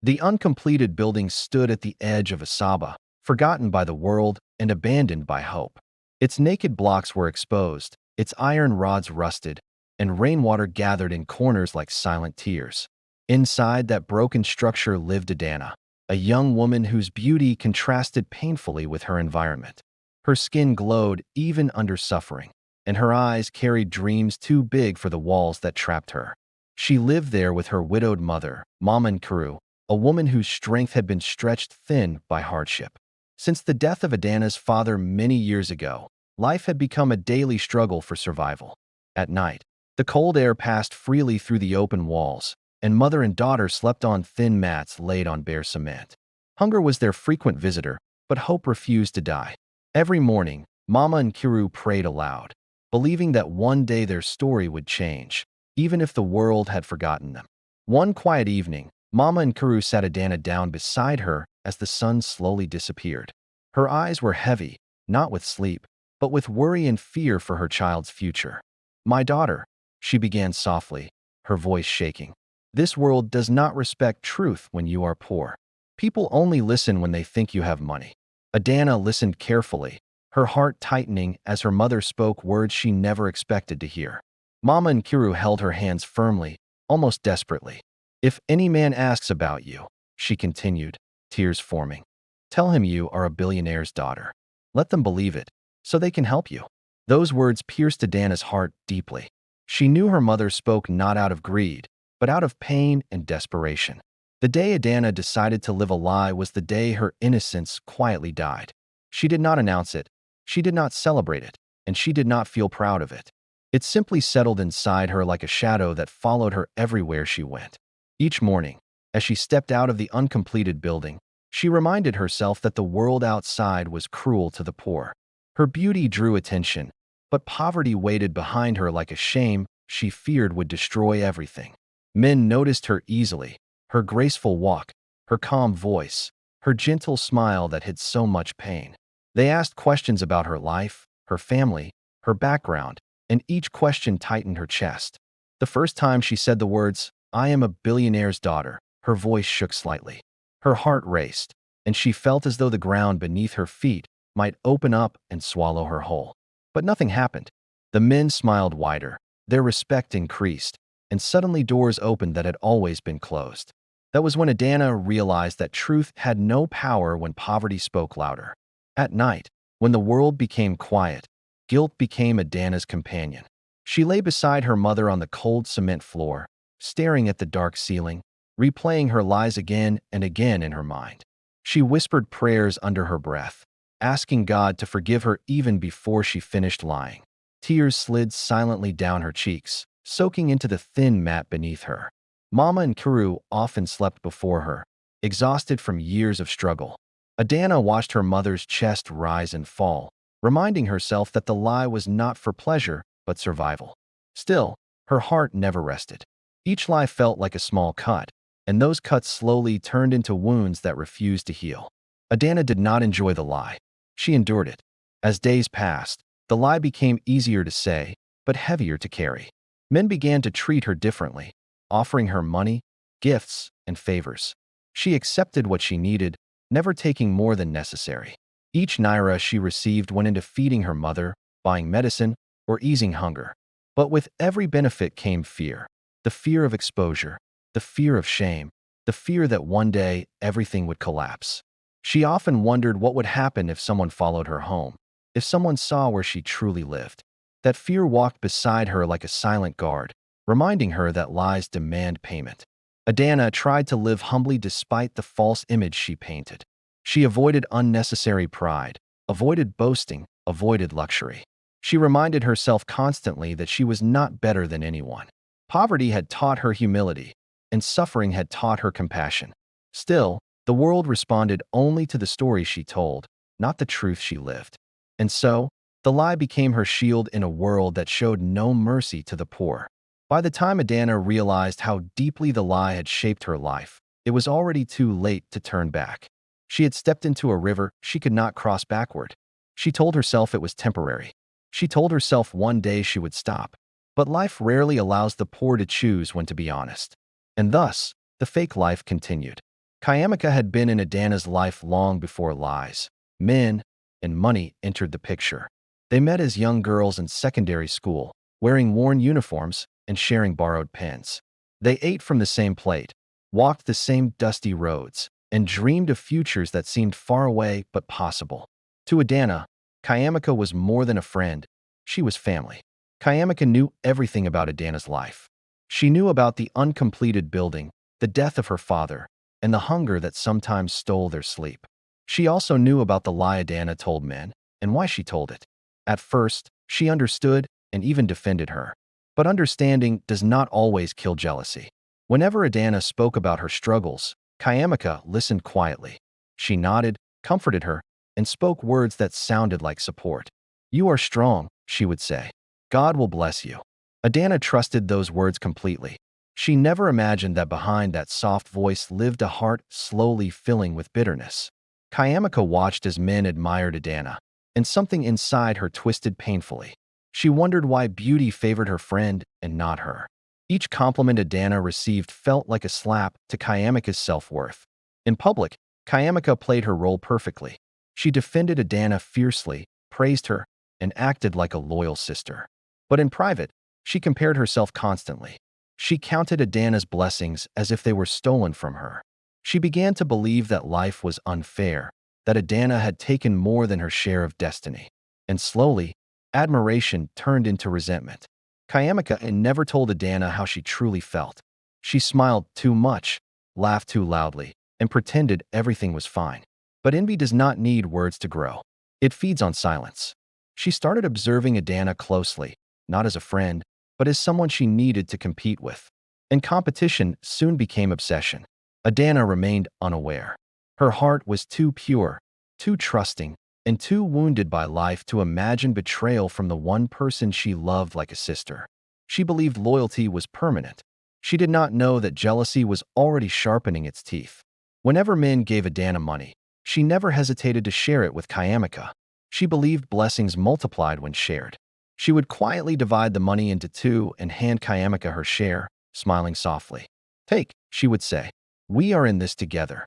The uncompleted building stood at the edge of a Saba, forgotten by the world and abandoned by hope. Its naked blocks were exposed, its iron rods rusted, and rainwater gathered in corners like silent tears. Inside that broken structure lived Adana, a young woman whose beauty contrasted painfully with her environment. Her skin glowed even under suffering, and her eyes carried dreams too big for the walls that trapped her. She lived there with her widowed mother, Mama Nkuru, a woman whose strength had been stretched thin by hardship. Since the death of Adana's father many years ago, life had become a daily struggle for survival. At night, the cold air passed freely through the open walls, and mother and daughter slept on thin mats laid on bare cement. Hunger was their frequent visitor, but hope refused to die. Every morning, Mama and Kiru prayed aloud, believing that one day their story would change, even if the world had forgotten them. One quiet evening, Mama and Kiru sat Adana down beside her as the sun slowly disappeared. Her eyes were heavy, not with sleep, but with worry and fear for her child's future. "My daughter," she began softly, her voice shaking. "This world does not respect truth when you are poor. People only listen when they think you have money." Adana listened carefully, her heart tightening as her mother spoke words she never expected to hear. Mama Nkiru held her hands firmly, almost desperately. "If any man asks about you," she continued, tears forming, "tell him you are a billionaire's daughter. Let them believe it, so they can help you." Those words pierced Adana's heart deeply. She knew her mother spoke not out of greed, but out of pain and desperation. The day Adana decided to live a lie was the day her innocence quietly died. She did not announce it, she did not celebrate it, and she did not feel proud of it. It simply settled inside her like a shadow that followed her everywhere she went. Each morning, as she stepped out of the uncompleted building, she reminded herself that the world outside was cruel to the poor. Her beauty drew attention, but poverty waited behind her like a shame she feared would destroy everything. Men noticed her easily, her graceful walk, her calm voice, her gentle smile that hid so much pain. They asked questions about her life, her family, her background, and each question tightened her chest. The first time she said the words, "I am a billionaire's daughter," her voice shook slightly. Her heart raced, and she felt as though the ground beneath her feet might open up and swallow her whole. But nothing happened. The men smiled wider, their respect increased, and suddenly doors opened that had always been closed. That was when Adana realized that truth had no power when poverty spoke louder. At night, when the world became quiet, guilt became Adana's companion. She lay beside her mother on the cold cement floor, staring at the dark ceiling, replaying her lies again and again in her mind. She whispered prayers under her breath, asking God to forgive her even before she finished lying. Tears slid silently down her cheeks, soaking into the thin mat beneath her. Mama and Kiru often slept before her, exhausted from years of struggle. Adana watched her mother's chest rise and fall, reminding herself that the lie was not for pleasure, but survival. Still, her heart never rested. Each lie felt like a small cut, and those cuts slowly turned into wounds that refused to heal. Adana did not enjoy the lie. She endured it. As days passed, the lie became easier to say, but heavier to carry. Men began to treat her differently, offering her money, gifts, and favors. She accepted what she needed, never taking more than necessary. Each naira she received went into feeding her mother, buying medicine, or easing hunger. But with every benefit came fear. The fear of exposure, the fear of shame, the fear that one day everything would collapse. She often wondered what would happen if someone followed her home, if someone saw where she truly lived. That fear walked beside her like a silent guard, reminding her that lies demand payment. Adana tried to live humbly despite the false image she painted. She avoided unnecessary pride, avoided boasting, avoided luxury. She reminded herself constantly that she was not better than anyone. Poverty had taught her humility, and suffering had taught her compassion. Still, the world responded only to the story she told, not the truth she lived. And so, the lie became her shield in a world that showed no mercy to the poor. By the time Adana realized how deeply the lie had shaped her life, it was already too late to turn back. She had stepped into a river she could not cross backward. She told herself it was temporary. She told herself one day she would stop. But life rarely allows the poor to choose when to be honest. And thus, the fake life continued. Kayamika had been in Adana's life long before lies, men, and money entered the picture. They met as young girls in secondary school, wearing worn uniforms and sharing borrowed pens. They ate from the same plate, walked the same dusty roads, and dreamed of futures that seemed far away but possible. To Adana, Kayamika was more than a friend, she was family. Kayamika knew everything about Adana's life. She knew about the uncompleted building, the death of her father, and the hunger that sometimes stole their sleep. She also knew about the lie Adana told men and why she told it. At first, she understood and even defended her. But understanding does not always kill jealousy. Whenever Adana spoke about her struggles, Kayamika listened quietly. She nodded, comforted her, and spoke words that sounded like support. "You are strong," she would say. "God will bless you." Adana trusted those words completely. She never imagined that behind that soft voice lived a heart slowly filling with bitterness. Kayamika watched as men admired Adana, and something inside her twisted painfully. She wondered why beauty favored her friend and not her. Each compliment Adana received felt like a slap to Kayamika's self-worth. In public, Kayamika played her role perfectly. She defended Adana fiercely, praised her, and acted like a loyal sister. But in private, she compared herself constantly. She counted Adana's blessings as if they were stolen from her. She began to believe that life was unfair, that Adana had taken more than her share of destiny. And slowly, admiration turned into resentment. Kayamika never told Adana how she truly felt. She smiled too much, laughed too loudly, and pretended everything was fine. But envy does not need words to grow. It feeds on silence. She started observing Adana closely, not as a friend, but as someone she needed to compete with. And competition soon became obsession. Adana remained unaware. Her heart was too pure, too trusting, and too wounded by life to imagine betrayal from the one person she loved like a sister. She believed loyalty was permanent. She did not know that jealousy was already sharpening its teeth. Whenever men gave Adana money, she never hesitated to share it with Kayamika. She believed blessings multiplied when shared. She would quietly divide the money into two and hand Kayamika her share, smiling softly. "Take," she would say. "We are in this together."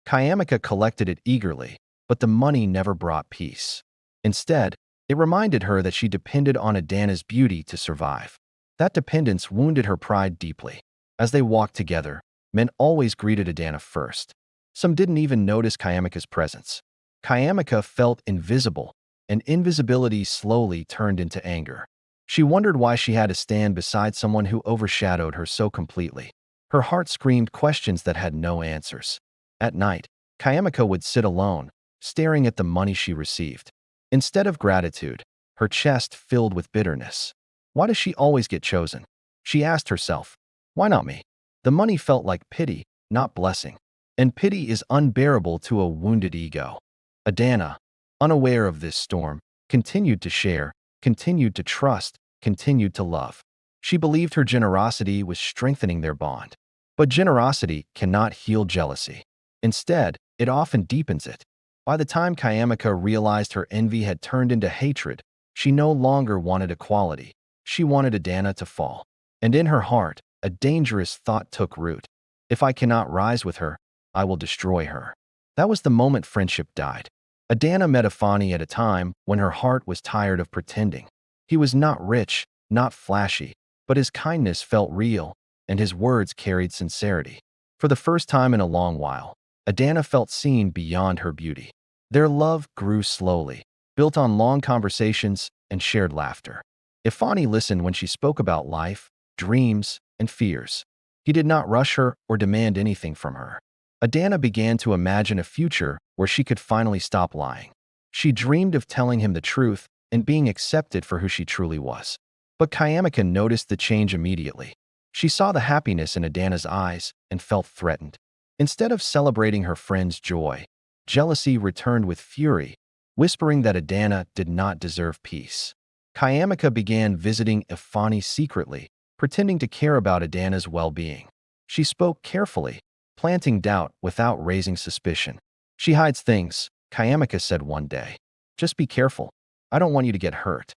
Kayamika collected it eagerly, but the money never brought peace. Instead, it reminded her that she depended on Adana's beauty to survive. That dependence wounded her pride deeply. As they walked together, men always greeted Adana first. Some didn't even notice Kayamika's presence. Kayamika felt invisible, and invisibility slowly turned into anger. She wondered why she had to stand beside someone who overshadowed her so completely. Her heart screamed questions that had no answers. At night, Kayamika would sit alone, staring at the money she received. Instead of gratitude, her chest filled with bitterness. Why does she always get chosen? She asked herself. Why not me? The money felt like pity, not blessing. And pity is unbearable to a wounded ego. Adana, unaware of this storm, continued to share, continued to trust, continued to love. She believed her generosity was strengthening their bond. But generosity cannot heal jealousy. Instead, it often deepens it. By the time Kayamika realized her envy had turned into hatred, she no longer wanted equality. She wanted Adana to fall. And in her heart, a dangerous thought took root. If I cannot rise with her, I will destroy her. That was the moment friendship died. Adana met Afani at a time when her heart was tired of pretending. He was not rich, not flashy, but his kindness felt real, and his words carried sincerity. For the first time in a long while, Adana felt seen beyond her beauty. Their love grew slowly, built on long conversations and shared laughter. Ifani listened when she spoke about life, dreams, and fears. He did not rush her or demand anything from her. Adana began to imagine a future where she could finally stop lying. She dreamed of telling him the truth and being accepted for who she truly was. But Kayamika noticed the change immediately. She saw the happiness in Adana's eyes and felt threatened. Instead of celebrating her friend's joy, jealousy returned with fury, whispering that Adana did not deserve peace. Kayamika began visiting Ifani secretly, pretending to care about Adana's well-being. She spoke carefully, planting doubt without raising suspicion. "She hides things," Kayamika said one day. "Just be careful. I don't want you to get hurt."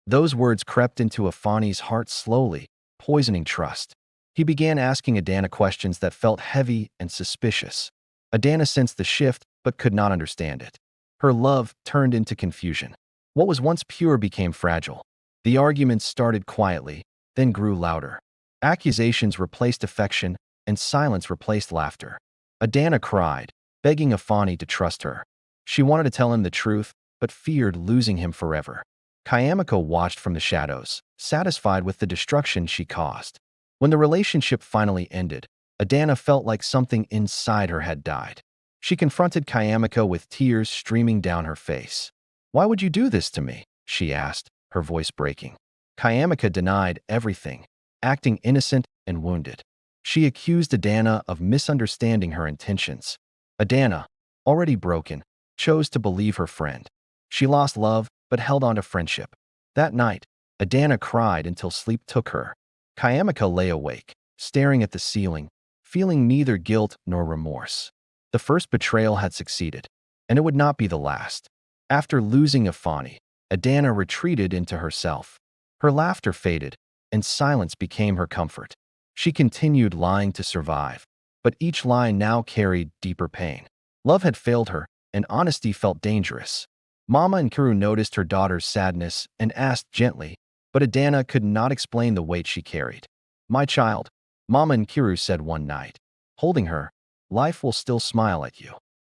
Those words crept into Ifani's heart slowly, poisoning trust. He began asking Adana questions that felt heavy and suspicious. Adana sensed the shift but could not understand it. Her love turned into confusion. What was once pure became fragile. The arguments started quietly, then grew louder. Accusations replaced affection, and silence replaced laughter. Adana cried, begging Afani to trust her. She wanted to tell him the truth, but feared losing him forever. Kayamiko watched from the shadows, satisfied with the destruction she caused. When the relationship finally ended, Adana felt like something inside her had died. She confronted Kayamiko with tears streaming down her face. "Why would you do this to me?" she asked, her voice breaking. Kayamika denied everything, acting innocent and wounded. She accused Adana of misunderstanding her intentions. Adana, already broken, chose to believe her friend. She lost love but held on to friendship. That night, Adana cried until sleep took her. Kayamika lay awake, staring at the ceiling, feeling neither guilt nor remorse. The first betrayal had succeeded, and it would not be the last. After losing Afani, Adana retreated into herself. Her laughter faded, and silence became her comfort. She continued lying to survive, but each lie now carried deeper pain. Love had failed her, and honesty felt dangerous. Mama Nkiru noticed her daughter's sadness and asked gently, but Adana could not explain the weight she carried. "My child," Mama Nkiru said one night, holding her, "life will still smile at you."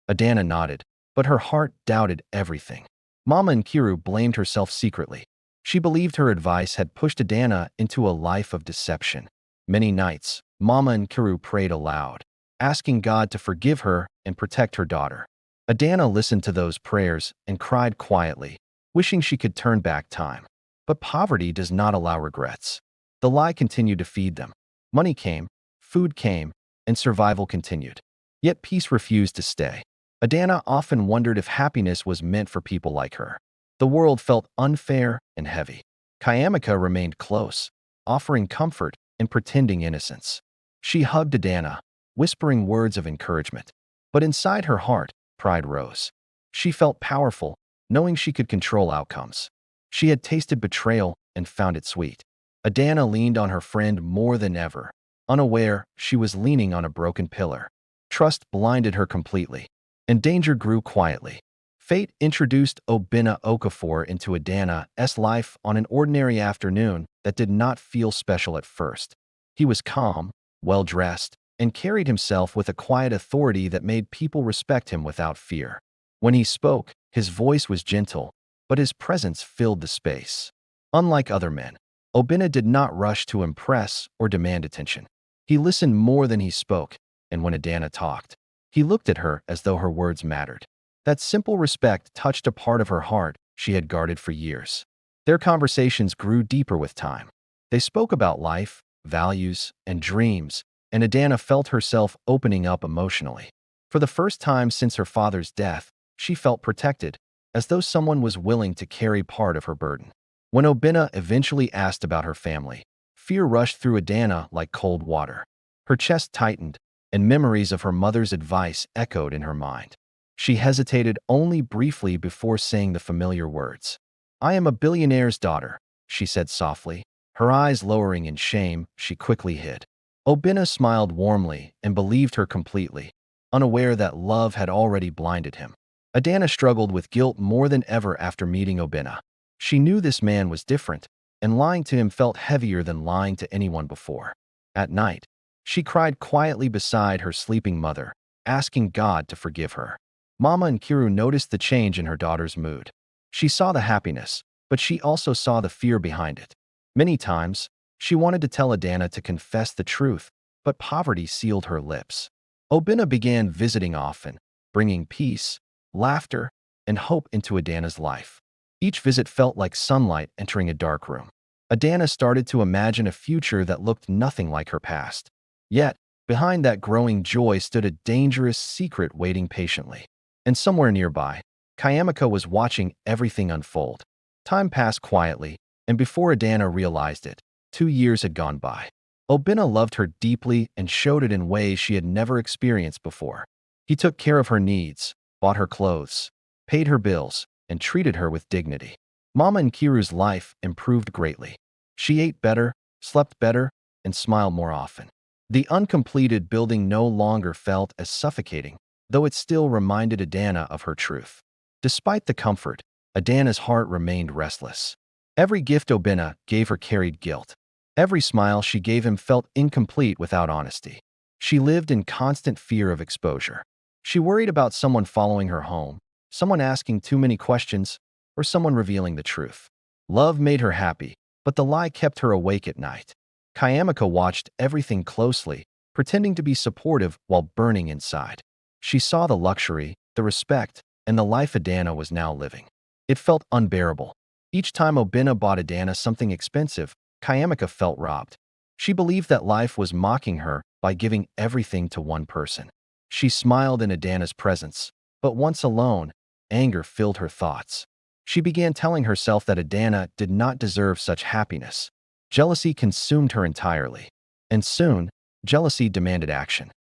Adana nodded, but her heart doubted everything. Mama Nkiru blamed herself secretly. She believed her advice had pushed Adana into a life of deception. Many nights, Mama Nkiru prayed aloud, asking God to forgive her and protect her daughter. Adana listened to those prayers and cried quietly, wishing she could turn back time. But poverty does not allow regrets. The lie continued to feed them. Money came, food came, and survival continued. Yet peace refused to stay. Adana often wondered if happiness was meant for people like her. The world felt unfair and heavy. Kayamika remained close, offering comfort and pretending innocence. She hugged Adana, whispering words of encouragement. But inside her heart, pride rose. She felt powerful, knowing she could control outcomes. She had tasted betrayal and found it sweet. Adana leaned on her friend more than ever. Unaware, she was leaning on a broken pillar. Trust blinded her completely, and danger grew quietly. Fate introduced Obinna Okafor into Adana's life on an ordinary afternoon that did not feel special at first. He was calm, well-dressed, and carried himself with a quiet authority that made people respect him without fear. When he spoke, his voice was gentle, but his presence filled the space. Unlike other men, Obinna did not rush to impress or demand attention. He listened more than he spoke, and when Adana talked, he looked at her as though her words mattered. That simple respect touched a part of her heart she had guarded for years. Their conversations grew deeper with time. They spoke about life, values, and dreams, and Adana felt herself opening up emotionally. For the first time since her father's death, she felt protected, as though someone was willing to carry part of her burden. When Obinna eventually asked about her family, fear rushed through Adana like cold water. Her chest tightened, and memories of her mother's advice echoed in her mind. She hesitated only briefly before saying the familiar words. "I am a billionaire's daughter," she said softly. Her eyes lowering in shame, she quickly hid. Obinna smiled warmly and believed her completely, unaware that love had already blinded him. Adana struggled with guilt more than ever after meeting Obinna. She knew this man was different, and lying to him felt heavier than lying to anyone before. At night, she cried quietly beside her sleeping mother, asking God to forgive her. Mama Nkiru noticed the change in her daughter's mood. She saw the happiness, but she also saw the fear behind it. Many times, she wanted to tell Adana to confess the truth, but poverty sealed her lips. Obinna began visiting often, bringing peace, laughter, and hope into Adana's life. Each visit felt like sunlight entering a dark room. Adana started to imagine a future that looked nothing like her past. Yet, behind that growing joy stood a dangerous secret waiting patiently. And somewhere nearby, Kayamiko was watching everything unfold. Time passed quietly, and before Adana realized it, 2 years had gone by. Obinna loved her deeply and showed it in ways she had never experienced before. He took care of her needs, bought her clothes, paid her bills, and treated her with dignity. Mama Nkiru's life improved greatly. She ate better, slept better, and smiled more often. The uncompleted building no longer felt as suffocating. though it still reminded Adana of her truth. Despite the comfort, Adana's heart remained restless. Every gift Obina gave her carried guilt. Every smile she gave him felt incomplete without honesty. She lived in constant fear of exposure. She worried about someone following her home, someone asking too many questions, or someone revealing the truth. Love made her happy, but the lie kept her awake at night. Kayamika watched everything closely, pretending to be supportive while burning inside. She saw the luxury, the respect, and the life Adana was now living. It felt unbearable. Each time Obina bought Adana something expensive, Kayamika felt robbed. She believed that life was mocking her by giving everything to one person. She smiled in Adana's presence, but once alone, anger filled her thoughts. She began telling herself that Adana did not deserve such happiness. Jealousy consumed her entirely. And soon, jealousy demanded action.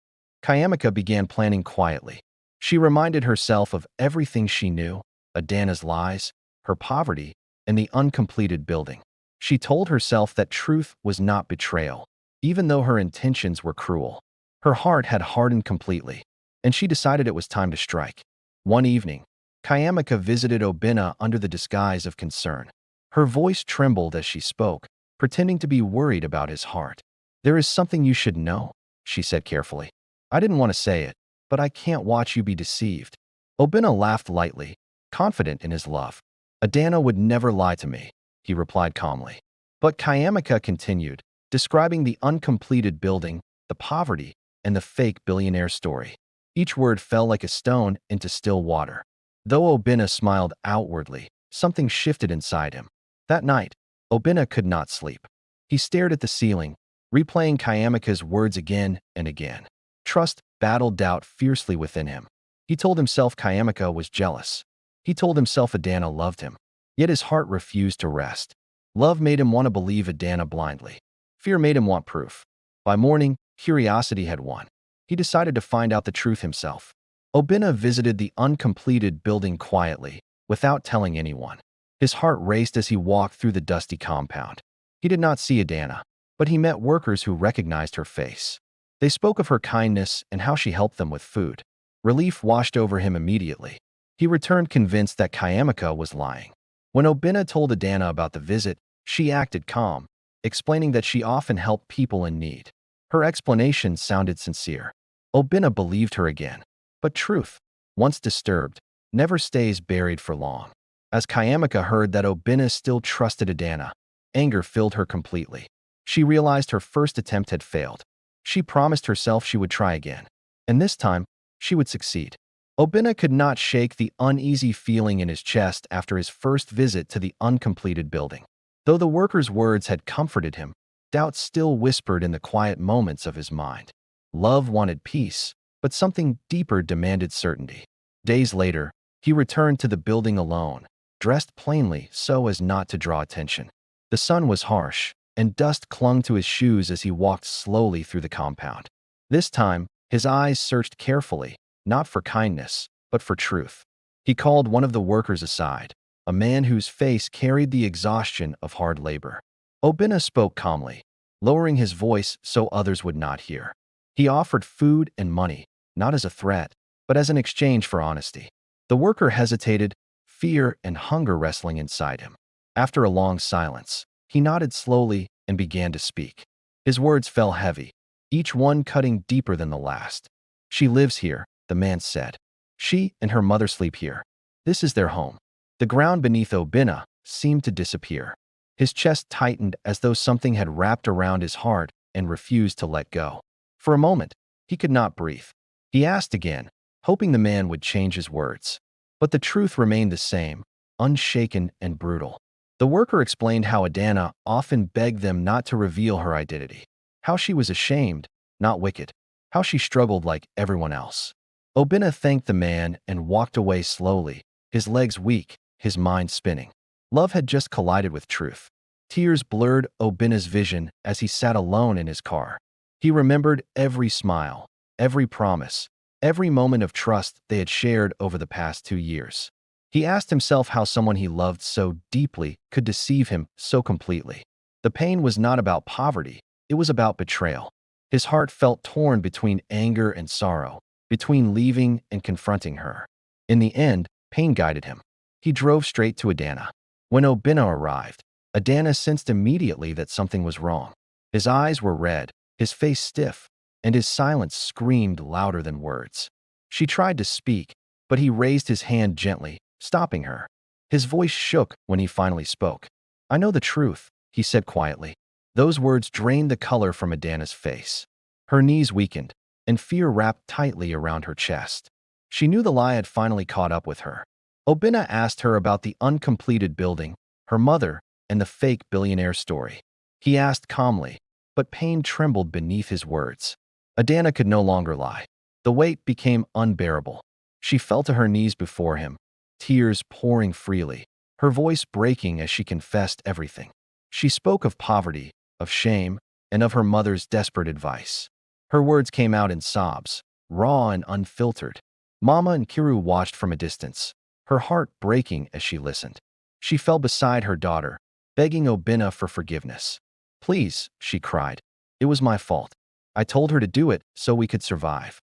Kayamika began planning quietly. She reminded herself of everything she knew, Adana's lies, her poverty, and the uncompleted building. She told herself that truth was not betrayal, even though her intentions were cruel. Her heart had hardened completely, and she decided it was time to strike. One evening, Kayamika visited Obina under the disguise of concern. Her voice trembled as she spoke, pretending to be worried about his heart. "There is something you should know," she said carefully. "I didn't want to say it, but I can't watch you be deceived." Obina laughed lightly, confident in his love. "Adana would never lie to me," he replied calmly. But Kayamika continued, describing the uncompleted building, the poverty, and the fake billionaire story. Each word fell like a stone into still water. Though Obina smiled outwardly, something shifted inside him. That night, Obina could not sleep. He stared at the ceiling, replaying Kayamika's words again and again. Trust battled doubt fiercely within him. He told himself Kayamika was jealous. He told himself Adana loved him. Yet his heart refused to rest. Love made him want to believe Adana blindly. Fear made him want proof. By morning, curiosity had won. He decided to find out the truth himself. Obina visited the uncompleted building quietly, without telling anyone. His heart raced as he walked through the dusty compound. He did not see Adana, but he met workers who recognized her face. They spoke of her kindness and how she helped them with food. Relief washed over him immediately. He returned convinced that Kayamika was lying. When Obina told Adana about the visit, she acted calm, explaining that she often helped people in need. Her explanation sounded sincere. Obina believed her again. But truth, once disturbed, never stays buried for long. As Kayamika heard that Obina still trusted Adana, anger filled her completely. She realized her first attempt had failed. She promised herself she would try again. And this time, she would succeed. Obina could not shake the uneasy feeling in his chest after his first visit to the uncompleted building. Though the worker's words had comforted him, doubt still whispered in the quiet moments of his mind. Love wanted peace, but something deeper demanded certainty. Days later, he returned to the building alone, dressed plainly so as not to draw attention. The sun was harsh, and dust clung to his shoes as he walked slowly through the compound. This time, his eyes searched carefully, not for kindness, but for truth. He called one of the workers aside, a man whose face carried the exhaustion of hard labor. Obina spoke calmly, lowering his voice so others would not hear. He offered food and money, not as a threat, but as an exchange for honesty. The worker hesitated, fear and hunger wrestling inside him. After a long silence, he nodded slowly and began to speak. His words fell heavy, each one cutting deeper than the last. "She lives here," the man said. "She and her mother sleep here. This is their home." The ground beneath Obina seemed to disappear. His chest tightened as though something had wrapped around his heart and refused to let go. For a moment, he could not breathe. He asked again, hoping the man would change his words. But the truth remained the same, unshaken and brutal. The worker explained how Adana often begged them not to reveal her identity, how she was ashamed, not wicked, how she struggled like everyone else. Obina thanked the man and walked away slowly, his legs weak, his mind spinning. Love had just collided with truth. Tears blurred Obina's vision as he sat alone in his car. He remembered every smile, every promise, every moment of trust they had shared over the past 2 years. He asked himself how someone he loved so deeply could deceive him so completely. The pain was not about poverty, it was about betrayal. His heart felt torn between anger and sorrow, between leaving and confronting her. In the end, pain guided him. He drove straight to Adana. When Obina arrived, Adana sensed immediately that something was wrong. His eyes were red, his face stiff, and his silence screamed louder than words. She tried to speak, but he raised his hand gently, stopping her. His voice shook when he finally spoke. "I know the truth," he said quietly. Those words drained the color from Adana's face. Her knees weakened, and fear wrapped tightly around her chest. She knew the lie had finally caught up with her. Obina asked her about the uncompleted building, her mother, and the fake billionaire story. He asked calmly, but pain trembled beneath his words. Adana could no longer lie. The weight became unbearable. She fell to her knees before him, tears pouring freely, her voice breaking as she confessed everything. She spoke of poverty, of shame, and of her mother's desperate advice. Her words came out in sobs, raw and unfiltered. Mama and Kiru watched from a distance, her heart breaking as she listened. She fell beside her daughter, begging Obina for forgiveness. "Please," she cried. "It was my fault. I told her to do it so we could survive."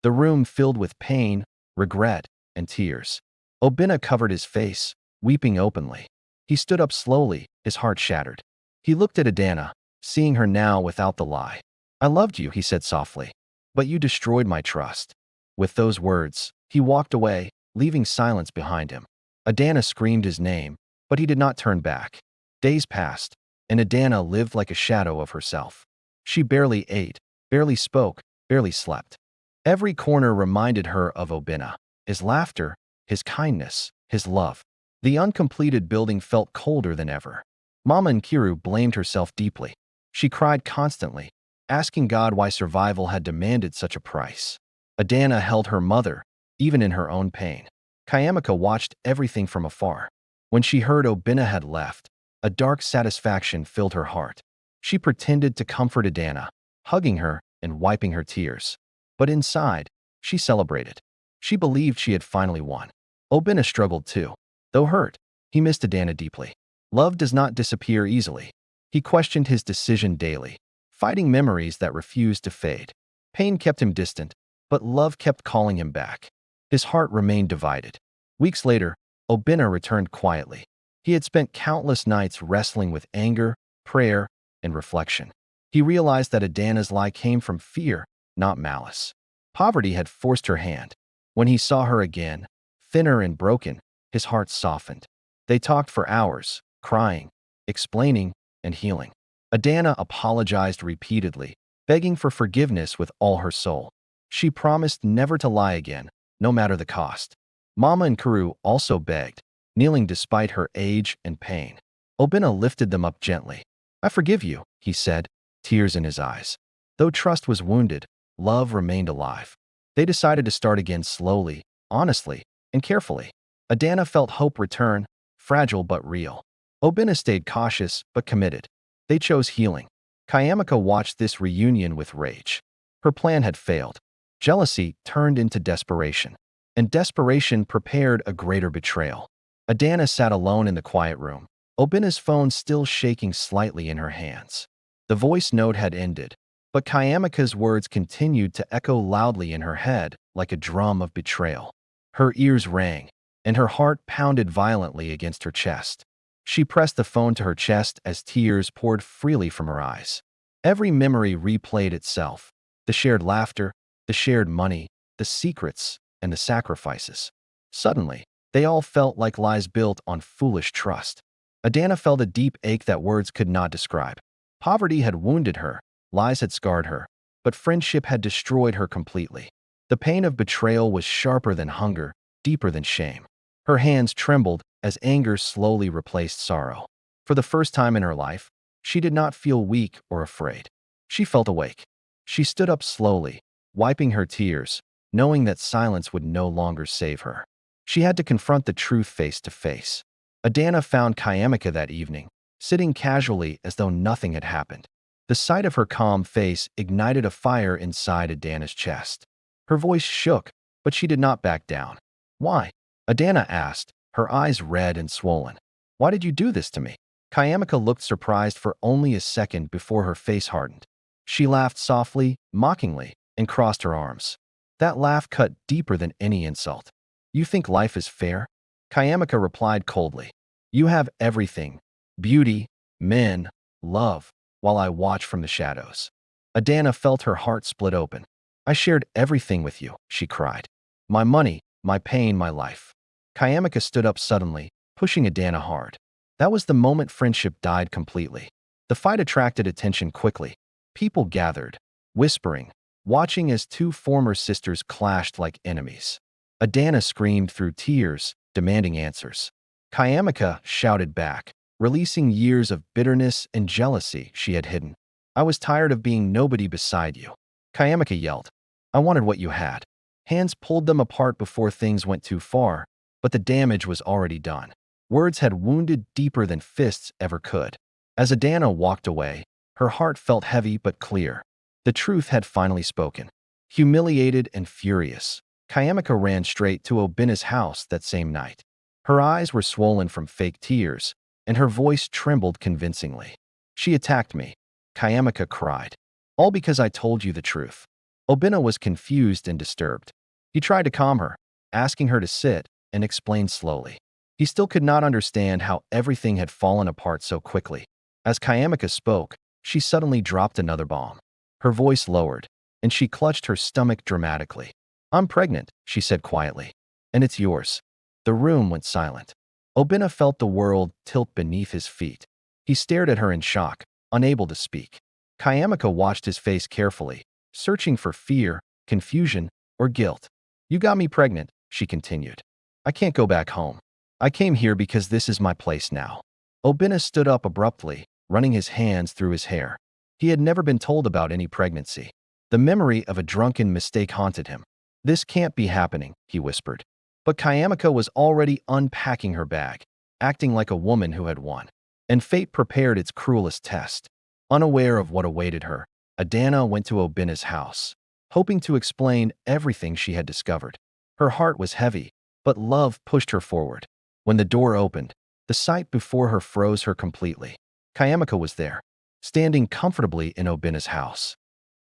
The room filled with pain, regret, and tears. Obina covered his face, weeping openly. He stood up slowly, his heart shattered. He looked at Adana, seeing her now without the lie. "I loved you," he said softly, "but you destroyed my trust." With those words, he walked away, leaving silence behind him. Adana screamed his name, but he did not turn back. Days passed, and Adana lived like a shadow of herself. She barely ate, barely spoke, barely slept. Every corner reminded her of Obina, his laughter, his kindness, his love. The uncompleted building felt colder than ever. Mama Nkiru blamed herself deeply. She cried constantly, asking God why survival had demanded such a price. Adana held her mother, even in her own pain. Kayamika watched everything from afar. When she heard Obina had left, a dark satisfaction filled her heart. She pretended to comfort Adana, hugging her and wiping her tears. But inside, she celebrated. She believed she had finally won. Obina struggled too. Though hurt, he missed Adana deeply. Love does not disappear easily. He questioned his decision daily, fighting memories that refused to fade. Pain kept him distant, but love kept calling him back. His heart remained divided. Weeks later, Obina returned quietly. He had spent countless nights wrestling with anger, prayer, and reflection. He realized that Adana's lie came from fear, not malice. Poverty had forced her hand. When he saw her again, thinner and broken, his heart softened. They talked for hours, crying, explaining, and healing. Adana apologized repeatedly, begging for forgiveness with all her soul. She promised never to lie again, no matter the cost. Mama and Kuru also begged, kneeling despite her age and pain. Obina lifted them up gently. "I forgive you," he said, tears in his eyes. Though trust was wounded, love remained alive. They decided to start again slowly, honestly, and carefully. Adana felt hope return, fragile but real. Obina stayed cautious but committed. They chose healing. Kayamika watched this reunion with rage. Her plan had failed. Jealousy turned into desperation, and desperation prepared a greater betrayal. Adana sat alone in the quiet room, Obina's phone still shaking slightly in her hands. The voice note had ended, but Kayamika's words continued to echo loudly in her head like a drum of betrayal. Her ears rang, and her heart pounded violently against her chest. She pressed the phone to her chest as tears poured freely from her eyes. Every memory replayed itself: the shared laughter, the shared money, the secrets, and the sacrifices. Suddenly, they all felt like lies built on foolish trust. Adana felt a deep ache that words could not describe. Poverty had wounded her, lies had scarred her, but friendship had destroyed her completely. The pain of betrayal was sharper than hunger, deeper than shame. Her hands trembled as anger slowly replaced sorrow. For the first time in her life, she did not feel weak or afraid. She felt awake. She stood up slowly, wiping her tears, knowing that silence would no longer save her. She had to confront the truth face to face. Adana found Kayamika that evening, sitting casually as though nothing had happened. The sight of her calm face ignited a fire inside Adana's chest. Her voice shook, but she did not back down. "Why?" Adana asked, her eyes red and swollen. "Why did you do this to me?" Kayamika looked surprised for only a second before her face hardened. She laughed softly, mockingly, and crossed her arms. That laugh cut deeper than any insult. You think life is fair? Kayamika replied coldly. You have everything. Beauty, men, love, while I watch from the shadows. Adana felt her heart split open. I shared everything with you, she cried. My money, my pain, my life. Kayamika stood up suddenly, pushing Adana hard. That was the moment friendship died completely. The fight attracted attention quickly. People gathered, whispering, watching as two former sisters clashed like enemies. Adana screamed through tears, demanding answers. Kayamika shouted back, releasing years of bitterness and jealousy she had hidden. I was tired of being nobody beside you. Kayamika yelled. I wanted what you had. Hands pulled them apart before things went too far, but the damage was already done. Words had wounded deeper than fists ever could. As Adana walked away, her heart felt heavy but clear. The truth had finally spoken. Humiliated and furious, Kayamika ran straight to Obina's house that same night. Her eyes were swollen from fake tears, and her voice trembled convincingly. She attacked me, Kayamika cried. All because I told you the truth. Obina was confused and disturbed. He tried to calm her, asking her to sit, and explained slowly. He still could not understand how everything had fallen apart so quickly. As Kayamika spoke, she suddenly dropped another bomb. Her voice lowered, and she clutched her stomach dramatically. I'm pregnant, she said quietly. And it's yours. The room went silent. Obina felt the world tilt beneath his feet. He stared at her in shock, unable to speak. Kayamika watched his face carefully, searching for fear, confusion, or guilt. You got me pregnant, she continued. I can't go back home. I came here because this is my place now. Obina stood up abruptly, running his hands through his hair. He had never been told about any pregnancy. The memory of a drunken mistake haunted him. This can't be happening, he whispered. But Kayamika was already unpacking her bag, acting like a woman who had won. And fate prepared its cruelest test. Unaware of what awaited her, Adana went to Obina's house, hoping to explain everything she had discovered. Her heart was heavy, but love pushed her forward. When the door opened, the sight before her froze her completely. Kayamika was there, standing comfortably in Obina's house.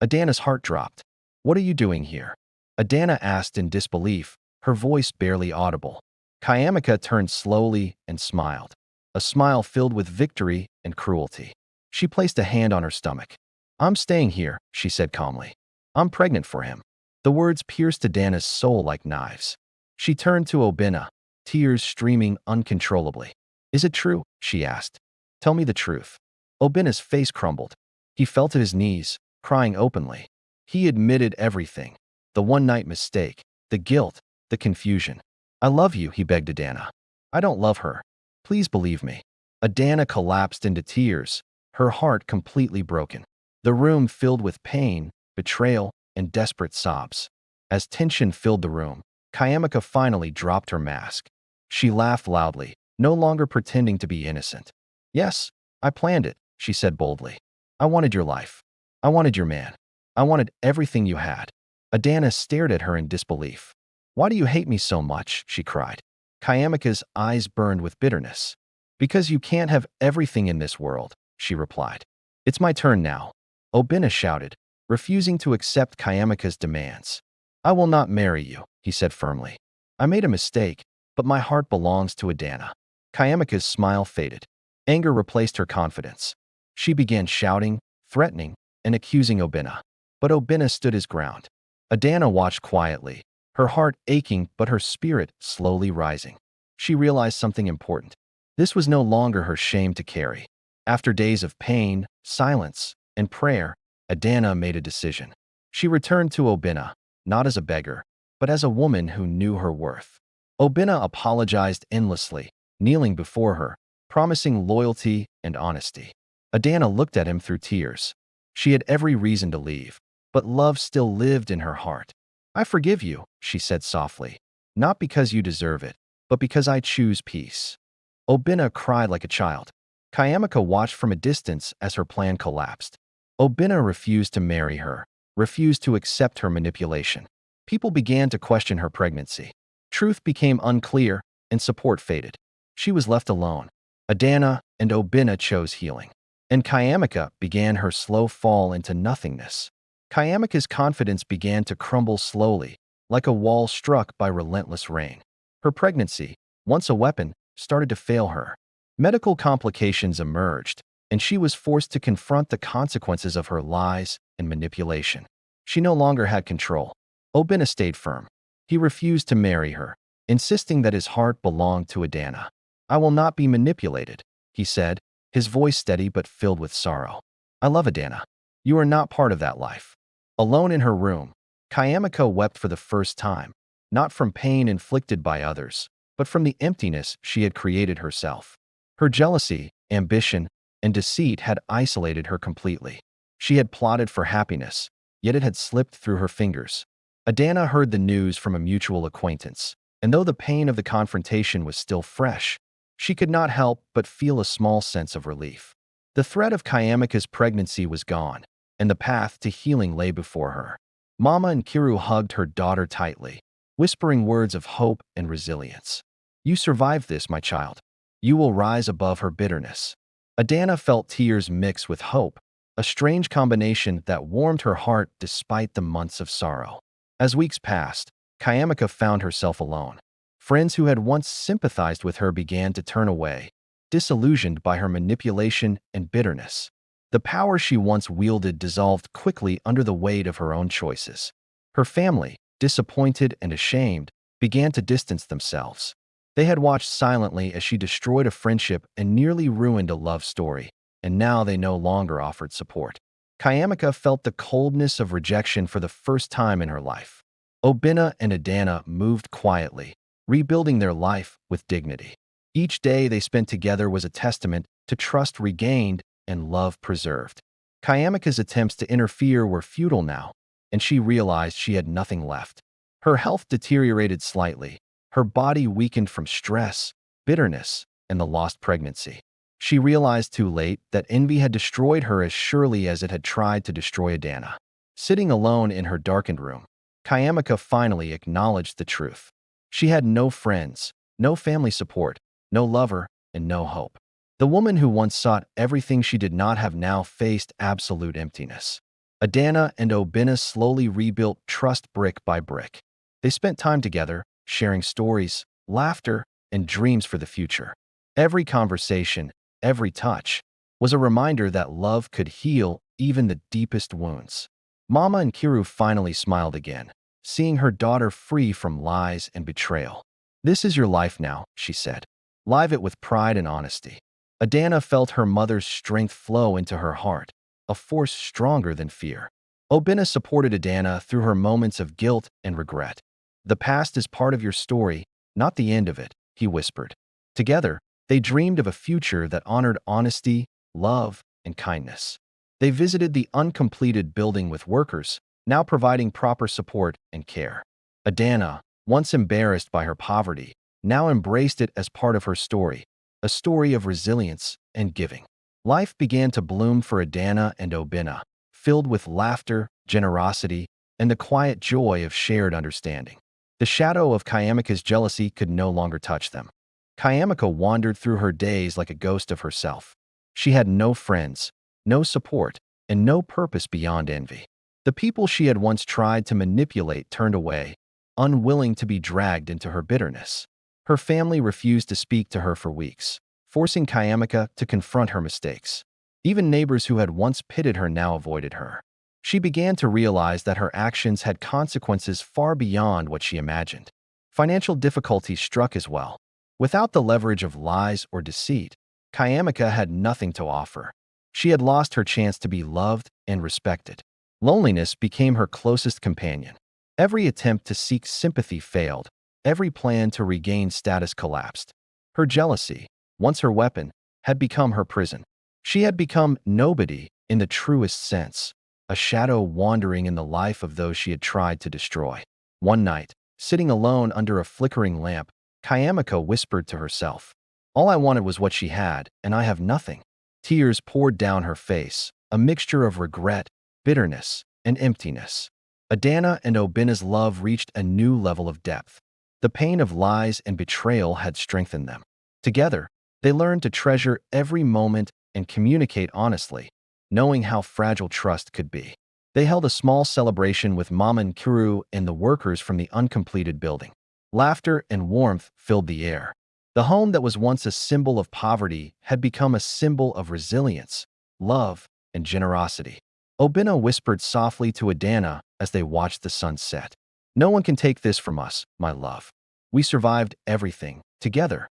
Adana's heart dropped. What are you doing here? Adana asked in disbelief, her voice barely audible. Kayamika turned slowly and smiled, a smile filled with victory and cruelty. She placed a hand on her stomach. I'm staying here, she said calmly. I'm pregnant for him. The words pierced Adana's soul like knives. She turned to Obina, tears streaming uncontrollably. Is it true? She asked. Tell me the truth. Obina's face crumbled. He fell to his knees, crying openly. He admitted everything. The one-night mistake, the guilt, the confusion. I love you, he begged Adana. I don't love her. Please believe me. Adana collapsed into tears, her heart completely broken. The room filled with pain, betrayal, and desperate sobs. As tension filled the room, Kayamika finally dropped her mask. She laughed loudly, no longer pretending to be innocent. Yes, I planned it, she said boldly. I wanted your life. I wanted your man. I wanted everything you had. Adana stared at her in disbelief. Why do you hate me so much? She cried. Kayamika's eyes burned with bitterness. Because you can't have everything in this world, she replied. It's my turn now. Obina shouted, refusing to accept Kayamika's demands. I will not marry you, he said firmly. I made a mistake, but my heart belongs to Adana. Kayamika's smile faded. Anger replaced her confidence. She began shouting, threatening, and accusing Obina. But Obina stood his ground. Adana watched quietly, her heart aching but her spirit slowly rising. She realized something important. This was no longer her shame to carry. After days of pain, silence, and prayer, Adana made a decision. She returned to Obina, not as a beggar, but as a woman who knew her worth. Obina apologized endlessly, kneeling before her, promising loyalty and honesty. Adana looked at him through tears. She had every reason to leave, but love still lived in her heart. I forgive you, she said softly, not because you deserve it, but because I choose peace. Obina cried like a child. Kayamika watched from a distance as her plan collapsed. Obina refused to marry her, refused to accept her manipulation. People began to question her pregnancy. Truth became unclear, and support faded. She was left alone. Adana and Obina chose healing. And Kayamika began her slow fall into nothingness. Kayamika's confidence began to crumble slowly, like a wall struck by relentless rain. Her pregnancy, once a weapon, started to fail her. Medical complications emerged, and she was forced to confront the consequences of her lies and manipulation. She no longer had control. Obina stayed firm. He refused to marry her, insisting that his heart belonged to Adana. "I will not be manipulated," he said, his voice steady but filled with sorrow. "I love Adana. You are not part of that life." Alone in her room, Kayamiko wept for the first time, not from pain inflicted by others, but from the emptiness she had created herself. Her jealousy, ambition, and deceit had isolated her completely. She had plotted for happiness, yet it had slipped through her fingers. Adana heard the news from a mutual acquaintance, and though the pain of the confrontation was still fresh, she could not help but feel a small sense of relief. The threat of Kayamika's pregnancy was gone, and the path to healing lay before her. Mama and Kiru hugged her daughter tightly, whispering words of hope and resilience. "You survived this, my child. You will rise above her bitterness." Adana felt tears mix with hope, a strange combination that warmed her heart despite the months of sorrow. As weeks passed, Kayamika found herself alone. Friends who had once sympathized with her began to turn away, disillusioned by her manipulation and bitterness. The power she once wielded dissolved quickly under the weight of her own choices. Her family, disappointed and ashamed, began to distance themselves. They had watched silently as she destroyed a friendship and nearly ruined a love story, and now they no longer offered support. Kayamika felt the coldness of rejection for the first time in her life. Obina and Adana moved quietly, rebuilding their life with dignity. Each day they spent together was a testament to trust regained and love preserved. Kayamika's attempts to interfere were futile now, and she realized she had nothing left. Her health deteriorated slightly. Her body weakened from stress, bitterness, and the lost pregnancy. She realized too late that envy had destroyed her as surely as it had tried to destroy Adana. Sitting alone in her darkened room, Kayamika finally acknowledged the truth. She had no friends, no family support, no lover, and no hope. The woman who once sought everything she did not have now faced absolute emptiness. Adana and Obina slowly rebuilt trust brick by brick. They spent time together, sharing stories, laughter, and dreams for the future. Every conversation, every touch, was a reminder that love could heal even the deepest wounds. Mama and Kiru finally smiled again, seeing her daughter free from lies and betrayal. "This is your life now," she said. "Live it with pride and honesty." Adana felt her mother's strength flow into her heart, a force stronger than fear. Obina supported Adana through her moments of guilt and regret. "The past is part of your story, not the end of it," he whispered. Together, they dreamed of a future that honored honesty, love, and kindness. They visited the uncompleted building with workers, now providing proper support and care. Adana, once embarrassed by her poverty, now embraced it as part of her story, a story of resilience and giving. Life began to bloom for Adana and Obina, filled with laughter, generosity, and the quiet joy of shared understanding. The shadow of Kayamika's jealousy could no longer touch them. Kayamika wandered through her days like a ghost of herself. She had no friends, no support, and no purpose beyond envy. The people she had once tried to manipulate turned away, unwilling to be dragged into her bitterness. Her family refused to speak to her for weeks, forcing Kayamika to confront her mistakes. Even neighbors who had once pitied her now avoided her. She began to realize that her actions had consequences far beyond what she imagined. Financial difficulties struck as well. Without the leverage of lies or deceit, Kayamika had nothing to offer. She had lost her chance to be loved and respected. Loneliness became her closest companion. Every attempt to seek sympathy failed. Every plan to regain status collapsed. Her jealousy, once her weapon, had become her prison. She had become nobody in the truest sense, a shadow wandering in the life of those she had tried to destroy. One night, sitting alone under a flickering lamp, Kayamika whispered to herself, "All I wanted was what she had, and I have nothing." Tears poured down her face, a mixture of regret, bitterness, and emptiness. Adana and Obina's love reached a new level of depth. The pain of lies and betrayal had strengthened them. Together, they learned to treasure every moment and communicate honestly, knowing how fragile trust could be. They held a small celebration with Mama and Kuru and the workers from the uncompleted building. Laughter and warmth filled the air. The home that was once a symbol of poverty had become a symbol of resilience, love, and generosity. Obina whispered softly to Adana as they watched the sun set. "No one can take this from us, my love. We survived everything, together."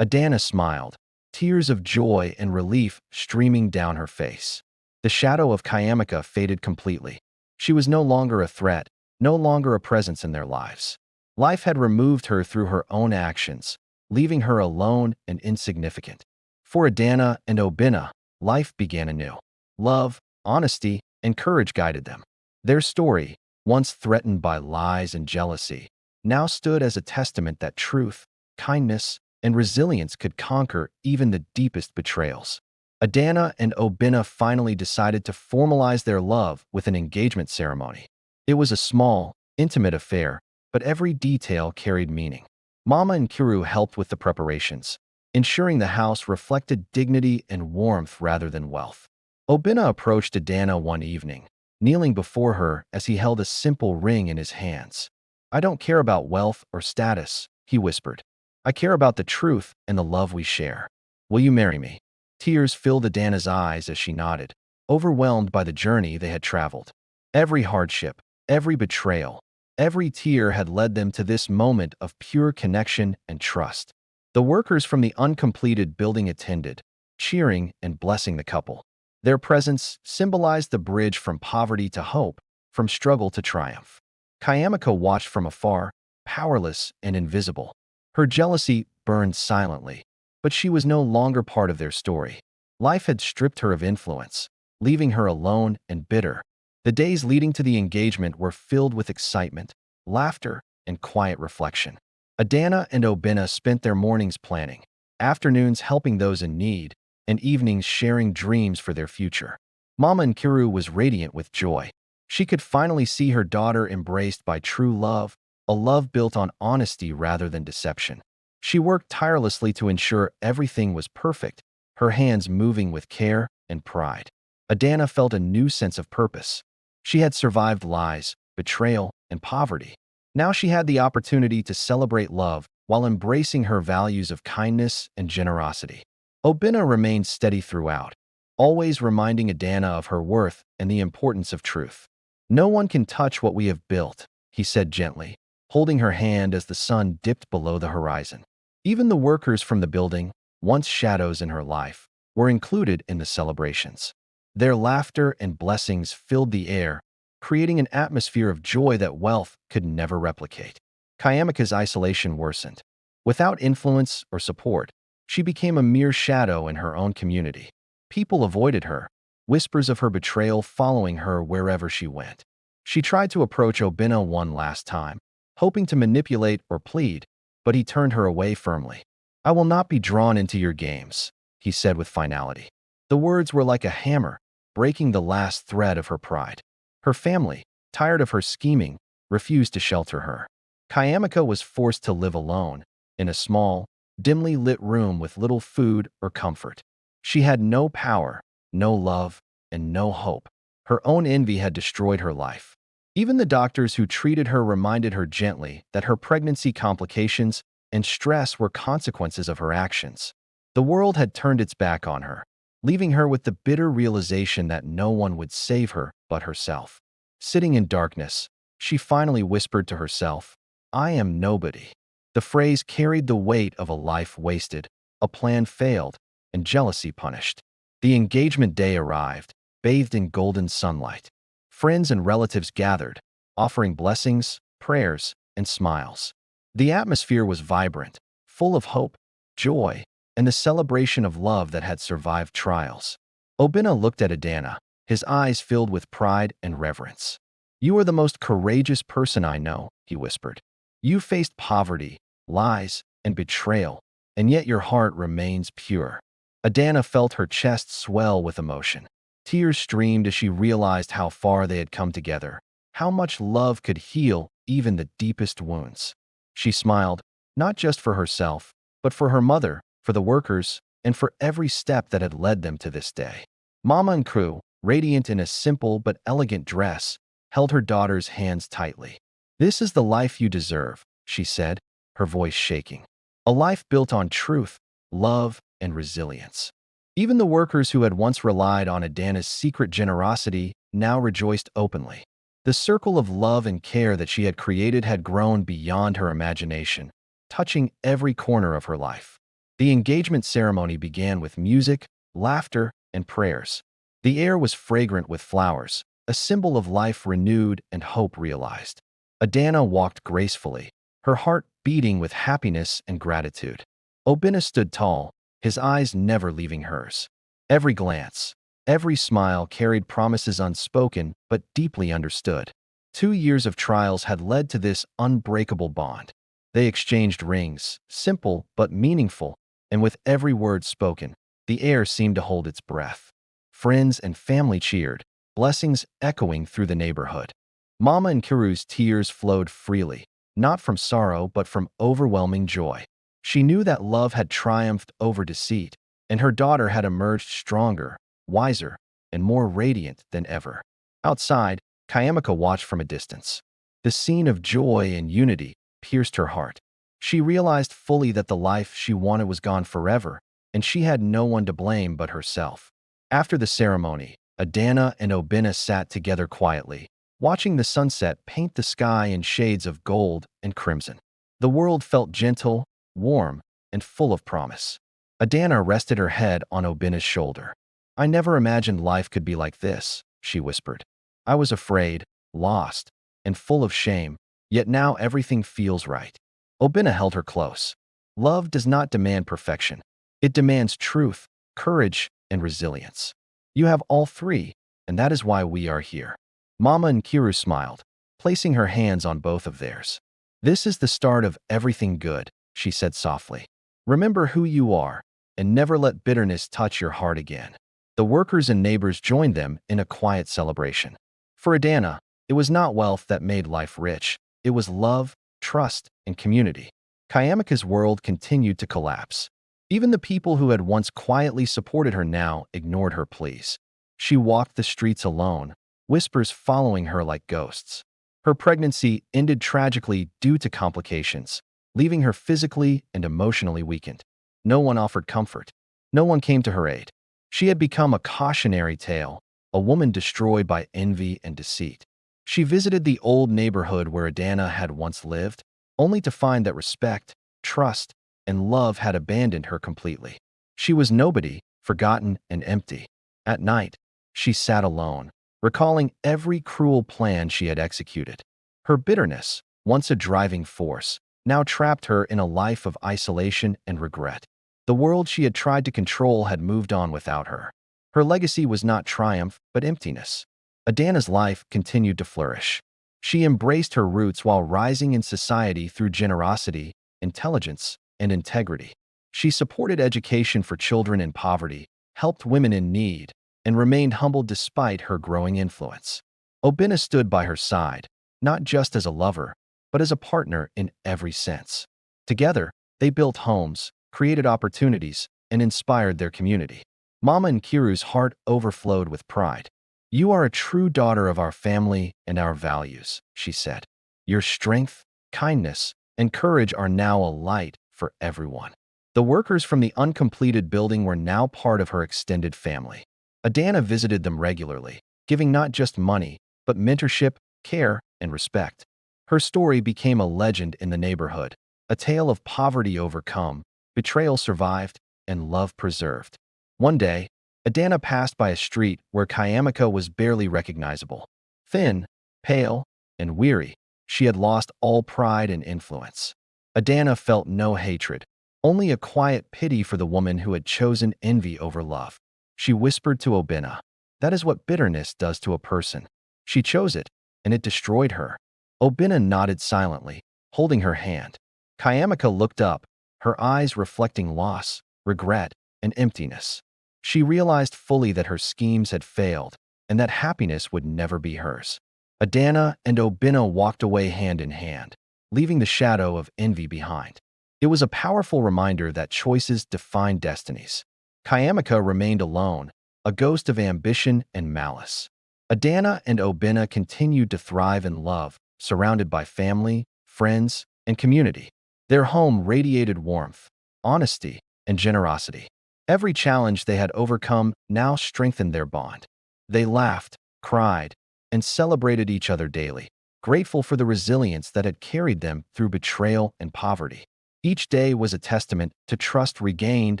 Adana smiled, tears of joy and relief streaming down her face. The shadow of Kayamika faded completely. She was no longer a threat, no longer a presence in their lives. Life had removed her through her own actions, leaving her alone and insignificant. For Adana and Obina, life began anew. Love, honesty, and courage guided them. Their story, once threatened by lies and jealousy, now stood as a testament that truth, kindness, and resilience could conquer even the deepest betrayals. Adana and Obina finally decided to formalize their love with an engagement ceremony. It was a small, intimate affair, but every detail carried meaning. Mama and Kuru helped with the preparations, ensuring the house reflected dignity and warmth rather than wealth. Obina approached Adana one evening, kneeling before her as he held a simple ring in his hands. "I don't care about wealth or status," he whispered. "I care about the truth and the love we share. Will you marry me?" Tears filled Adana's eyes as she nodded, overwhelmed by the journey they had traveled. Every hardship, every betrayal, every tear had led them to this moment of pure connection and trust. The workers from the uncompleted building attended, cheering and blessing the couple. Their presence symbolized the bridge from poverty to hope, from struggle to triumph. Kayamika watched from afar, powerless and invisible. Her jealousy burned silently, but she was no longer part of their story. Life had stripped her of influence, leaving her alone and bitter. The days leading to the engagement were filled with excitement, laughter, and quiet reflection. Adana and Obina spent their mornings planning, afternoons helping those in need, and evenings sharing dreams for their future. Mama Nkiru was radiant with joy. She could finally see her daughter embraced by true love, a love built on honesty rather than deception. She worked tirelessly to ensure everything was perfect, her hands moving with care and pride. Adana felt a new sense of purpose. She had survived lies, betrayal, and poverty. Now she had the opportunity to celebrate love while embracing her values of kindness and generosity. Obina remained steady throughout, always reminding Adana of her worth and the importance of truth. "No one can touch what we have built," he said gently, holding her hand as the sun dipped below the horizon. Even the workers from the building, once shadows in her life, were included in the celebrations. Their laughter and blessings filled the air, creating an atmosphere of joy that wealth could never replicate. Kayamika's isolation worsened. Without influence or support, she became a mere shadow in her own community. People avoided her, whispers of her betrayal following her wherever she went. She tried to approach Obina one last time, hoping to manipulate or plead, but he turned her away firmly. "I will not be drawn into your games," he said with finality. The words were like a hammer, breaking the last thread of her pride. Her family, tired of her scheming, refused to shelter her. Kayamika was forced to live alone, in a small, dimly lit room with little food or comfort. She had no power, no love, and no hope. Her own envy had destroyed her life. Even the doctors who treated her reminded her gently that her pregnancy complications and stress were consequences of her actions. The world had turned its back on her, leaving her with the bitter realization that no one would save her but herself. Sitting in darkness, she finally whispered to herself, "I am nobody." The phrase carried the weight of a life wasted, a plan failed, and jealousy punished. The engagement day arrived, bathed in golden sunlight. Friends and relatives gathered, offering blessings, prayers, and smiles. The atmosphere was vibrant, full of hope, joy, and the celebration of love that had survived trials. Obina looked at Adana, his eyes filled with pride and reverence. "You are the most courageous person I know," he whispered. "You faced poverty, lies, and betrayal, and yet your heart remains pure." Adana felt her chest swell with emotion. Tears streamed as she realized how far they had come together, how much love could heal even the deepest wounds. She smiled, not just for herself, but for her mother, for the workers, and for every step that had led them to this day. Mama and Crew, radiant in a simple but elegant dress, held her daughter's hands tightly. "This is the life you deserve," she said, her voice shaking. "A life built on truth, love, and resilience." Even the workers who had once relied on Adana's secret generosity now rejoiced openly. The circle of love and care that she had created had grown beyond her imagination, touching every corner of her life. The engagement ceremony began with music, laughter, and prayers. The air was fragrant with flowers, a symbol of life renewed and hope realized. Adana walked gracefully, her heart beating with happiness and gratitude. Obina stood tall, his eyes never leaving hers. Every glance, every smile carried promises unspoken but deeply understood. 2 years of trials had led to this unbreakable bond. They exchanged rings, simple but meaningful, and with every word spoken, the air seemed to hold its breath. Friends and family cheered, blessings echoing through the neighborhood. Mama and Kiru's tears flowed freely, not from sorrow but from overwhelming joy. She knew that love had triumphed over deceit, and her daughter had emerged stronger, wiser, and more radiant than ever. Outside, Kayamika watched from a distance. The scene of joy and unity pierced her heart. She realized fully that the life she wanted was gone forever, and she had no one to blame but herself. After the ceremony, Adana and Obina sat together quietly, watching the sunset paint the sky in shades of gold and crimson. The world felt gentle, warm, and full of promise. Adana rested her head on Obina's shoulder. "I never imagined life could be like this," she whispered. "I was afraid, lost, and full of shame, yet now everything feels right." Obina held her close. "Love does not demand perfection. It demands truth, courage, and resilience. You have all three, and that is why we are here." Mama and Kiru smiled, placing her hands on both of theirs. "This is the start of everything good," she said softly. "Remember who you are, and never let bitterness touch your heart again." The workers and neighbors joined them in a quiet celebration. For Adana, it was not wealth that made life rich. It was love, trust, and community. Kayamika's world continued to collapse. Even the people who had once quietly supported her now ignored her pleas. She walked the streets alone, whispers following her like ghosts. Her pregnancy ended tragically due to complications, leaving her physically and emotionally weakened. No one offered comfort. No one came to her aid. She had become a cautionary tale, a woman destroyed by envy and deceit. She visited the old neighborhood where Adana had once lived, only to find that respect, trust, and love had abandoned her completely. She was nobody, forgotten and empty. At night, she sat alone, recalling every cruel plan she had executed. Her bitterness, once a driving force, now trapped her in a life of isolation and regret. The world she had tried to control had moved on without her. Her legacy was not triumph, but emptiness. Adana's life continued to flourish. She embraced her roots while rising in society through generosity, intelligence, and integrity. She supported education for children in poverty, helped women in need, and remained humble despite her growing influence. Obina stood by her side, not just as a lover, but as a partner in every sense. Together, they built homes, created opportunities, and inspired their community. Mama and Kiru's heart overflowed with pride. "You are a true daughter of our family and our values," she said. "Your strength, kindness, and courage are now a light for everyone." The workers from the uncompleted building were now part of her extended family. Adana visited them regularly, giving not just money, but mentorship, care, and respect. Her story became a legend in the neighborhood, a tale of poverty overcome, betrayal survived, and love preserved. One day, Adana passed by a street where Kayamika was barely recognizable. Thin, pale, and weary, she had lost all pride and influence. Adana felt no hatred, only a quiet pity for the woman who had chosen envy over love. She whispered to Obina, "That is what bitterness does to a person. She chose it, and it destroyed her." Obina nodded silently, holding her hand. Kayamika looked up, her eyes reflecting loss, regret, and emptiness. She realized fully that her schemes had failed, and that happiness would never be hers. Adana and Obina walked away hand in hand, leaving the shadow of envy behind. It was a powerful reminder that choices define destinies. Kayamika remained alone, a ghost of ambition and malice. Adana and Obina continued to thrive in love, surrounded by family, friends, and community. Their home radiated warmth, honesty, and generosity. Every challenge they had overcome now strengthened their bond. They laughed, cried, and celebrated each other daily, grateful for the resilience that had carried them through betrayal and poverty. Each day was a testament to trust regained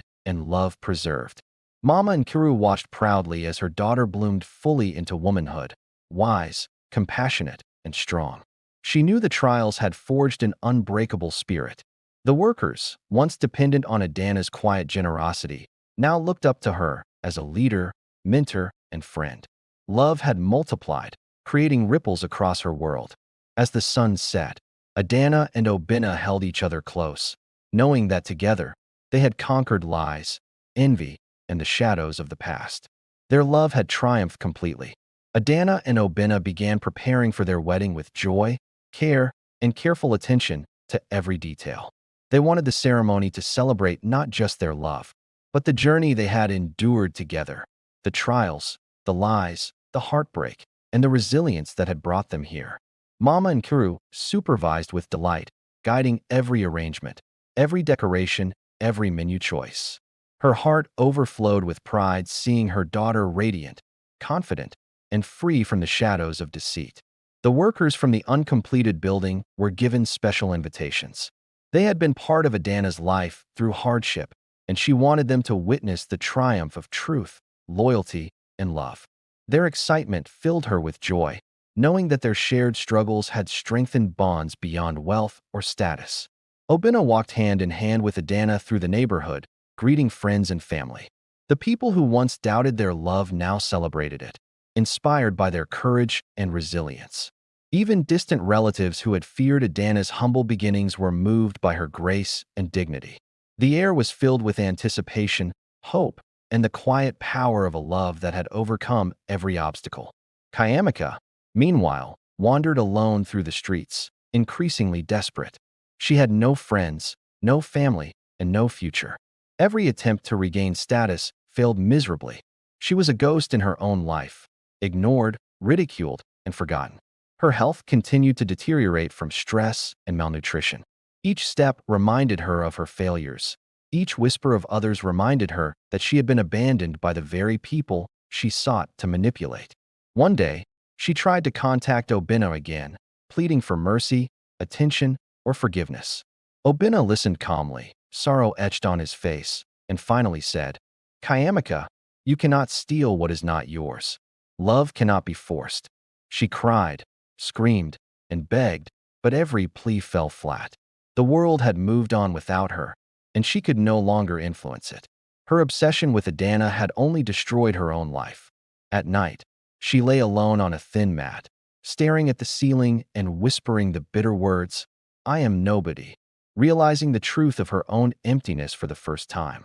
and love preserved. Mama Nkiru watched proudly as her daughter bloomed fully into womanhood, wise, compassionate, and strong. She knew the trials had forged an unbreakable spirit. The workers, once dependent on Adana's quiet generosity, now looked up to her as a leader, mentor, and friend. Love had multiplied, creating ripples across her world. As the sun set, Adana and Obina held each other close, knowing that together they had conquered lies, envy, and the shadows of the past. Their love had triumphed completely. Adana and Obina began preparing for their wedding with joy, care, and careful attention to every detail. They wanted the ceremony to celebrate not just their love, but the journey they had endured together, the trials, the lies, the heartbreak, and the resilience that had brought them here. Mama Nkiru supervised with delight, guiding every arrangement, every decoration, every menu choice. Her heart overflowed with pride seeing her daughter radiant, confident, and free from the shadows of deceit. The workers from the uncompleted building were given special invitations. They had been part of Adana's life through hardship, and she wanted them to witness the triumph of truth, loyalty, and love. Their excitement filled her with joy, knowing that their shared struggles had strengthened bonds beyond wealth or status. Obina walked hand in hand with Adana through the neighborhood, greeting friends and family. The people who once doubted their love now celebrated it, inspired by their courage and resilience. Even distant relatives who had feared Adana's humble beginnings were moved by her grace and dignity. The air was filled with anticipation, hope, and the quiet power of a love that had overcome every obstacle. Kayamika, meanwhile, wandered alone through the streets, increasingly desperate. She had no friends, no family, and no future. Every attempt to regain status failed miserably. She was a ghost in her own life, ignored, ridiculed, and forgotten. Her health continued to deteriorate from stress and malnutrition. Each step reminded her of her failures. Each whisper of others reminded her that she had been abandoned by the very people she sought to manipulate. One day, she tried to contact Obina again, pleading for mercy, attention, or forgiveness. Obina listened calmly, sorrow etched on his face, and finally said, "Kayamika, you cannot steal what is not yours. Love cannot be forced." She cried, screamed, and begged, but every plea fell flat. The world had moved on without her, and she could no longer influence it. Her obsession with Adana had only destroyed her own life. At night, she lay alone on a thin mat, staring at the ceiling and whispering the bitter words, "I am nobody," realizing the truth of her own emptiness for the first time.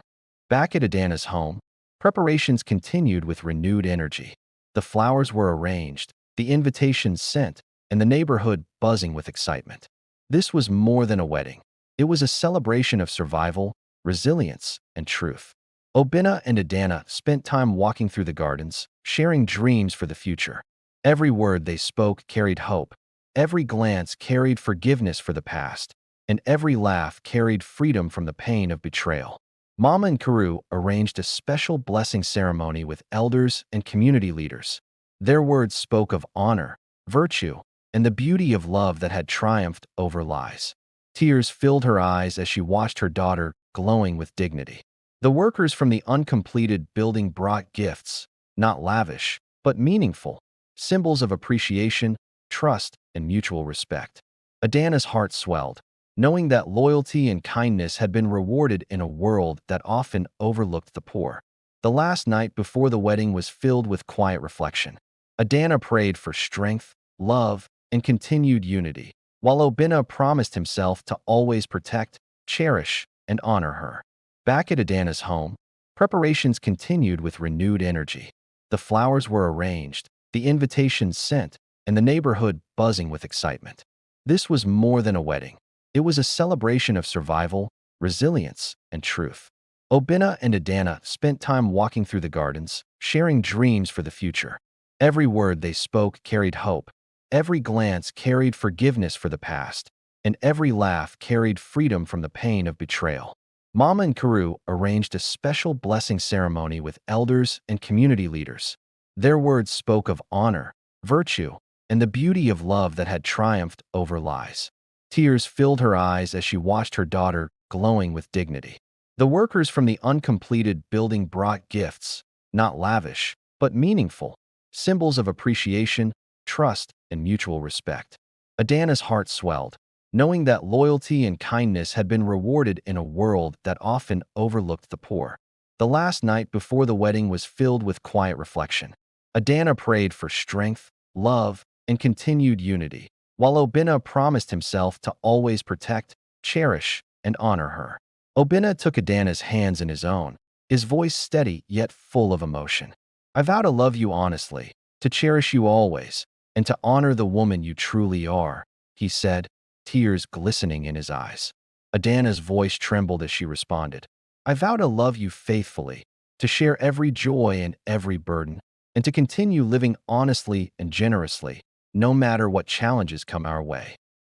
Back at Adana's home, preparations continued with renewed energy. The flowers were arranged, the invitations sent, and the neighborhood buzzing with excitement. This was more than a wedding. It was a celebration of survival, resilience, and truth. Obina and Adana spent time walking through the gardens, sharing dreams for the future. Every word they spoke carried hope. Every glance carried forgiveness for the past, and every laugh carried freedom from the pain of betrayal. Mama Nkiru arranged a special blessing ceremony with elders and community leaders. Their words spoke of honor, virtue, and the beauty of love that had triumphed over lies. Tears filled her eyes as she watched her daughter glowing with dignity. The workers from the uncompleted building brought gifts, not lavish, but meaningful, symbols of appreciation, trust, and mutual respect. Adana's heart swelled, knowing that loyalty and kindness had been rewarded in a world that often overlooked the poor. The last night before the wedding was filled with quiet reflection. Adana prayed for strength, love, and continued unity, while Obina promised himself to always protect, cherish, and honor her. Back at Adana's home, preparations continued with renewed energy. The flowers were arranged, the invitations sent, and the neighborhood buzzing with excitement. This was more than a wedding. It was a celebration of survival, resilience, and truth. Obina and Adana spent time walking through the gardens, sharing dreams for the future. Every word they spoke carried hope. Every glance carried forgiveness for the past, and every laugh carried freedom from the pain of betrayal. Mama and Karu arranged a special blessing ceremony with elders and community leaders. Their words spoke of honor, virtue, and the beauty of love that had triumphed over lies. Tears filled her eyes as she watched her daughter glowing with dignity. The workers from the uncompleted building brought gifts, not lavish, but meaningful, symbols of appreciation, trust, and mutual respect. Adana's heart swelled, knowing that loyalty and kindness had been rewarded in a world that often overlooked the poor. The last night before the wedding was filled with quiet reflection. Adana prayed for strength, love, and continued unity, while Obina promised himself to always protect, cherish, and honor her. Obina took Adana's hands in his own, his voice steady yet full of emotion. "I vow to love you honestly, to cherish you always, and to honor the woman you truly are," he said, tears glistening in his eyes. Adana's voice trembled as she responded, "I vow to love you faithfully, to share every joy and every burden, and to continue living honestly and generously, no matter what challenges come our way."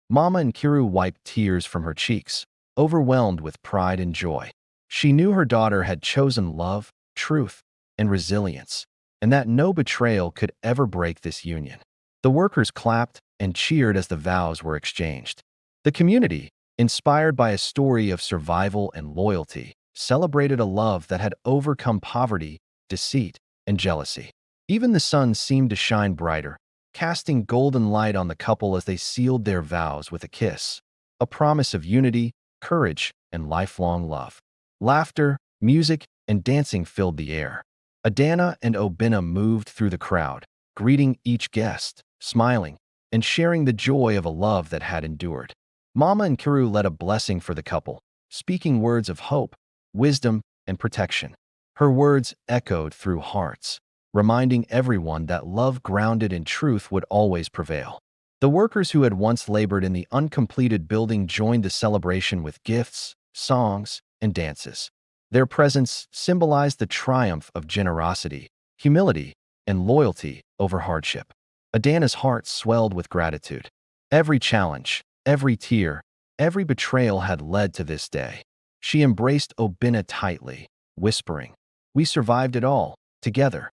Mama and Kiru wiped tears from her cheeks, overwhelmed with pride and joy. She knew her daughter had chosen love, truth, and resilience, and that no betrayal could ever break this union. The workers clapped and cheered as the vows were exchanged. The community, inspired by a story of survival and loyalty, celebrated a love that had overcome poverty, deceit, and jealousy. Even the sun seemed to shine brighter, casting golden light on the couple as they sealed their vows with a kiss, a promise of unity, courage, and lifelong love. Laughter, music, and dancing filled the air. Adana and Obina moved through the crowd, greeting each guest, smiling, and sharing the joy of a love that had endured. Mama and Kiru led a blessing for the couple, speaking words of hope, wisdom, and protection. Her words echoed through hearts, reminding everyone that love grounded in truth would always prevail. The workers who had once labored in the uncompleted building joined the celebration with gifts, songs, and dances. Their presence symbolized the triumph of generosity, humility, and loyalty over hardship. Adana's heart swelled with gratitude. Every challenge, every tear, every betrayal had led to this day. She embraced Obina tightly, whispering, "We survived it all, together."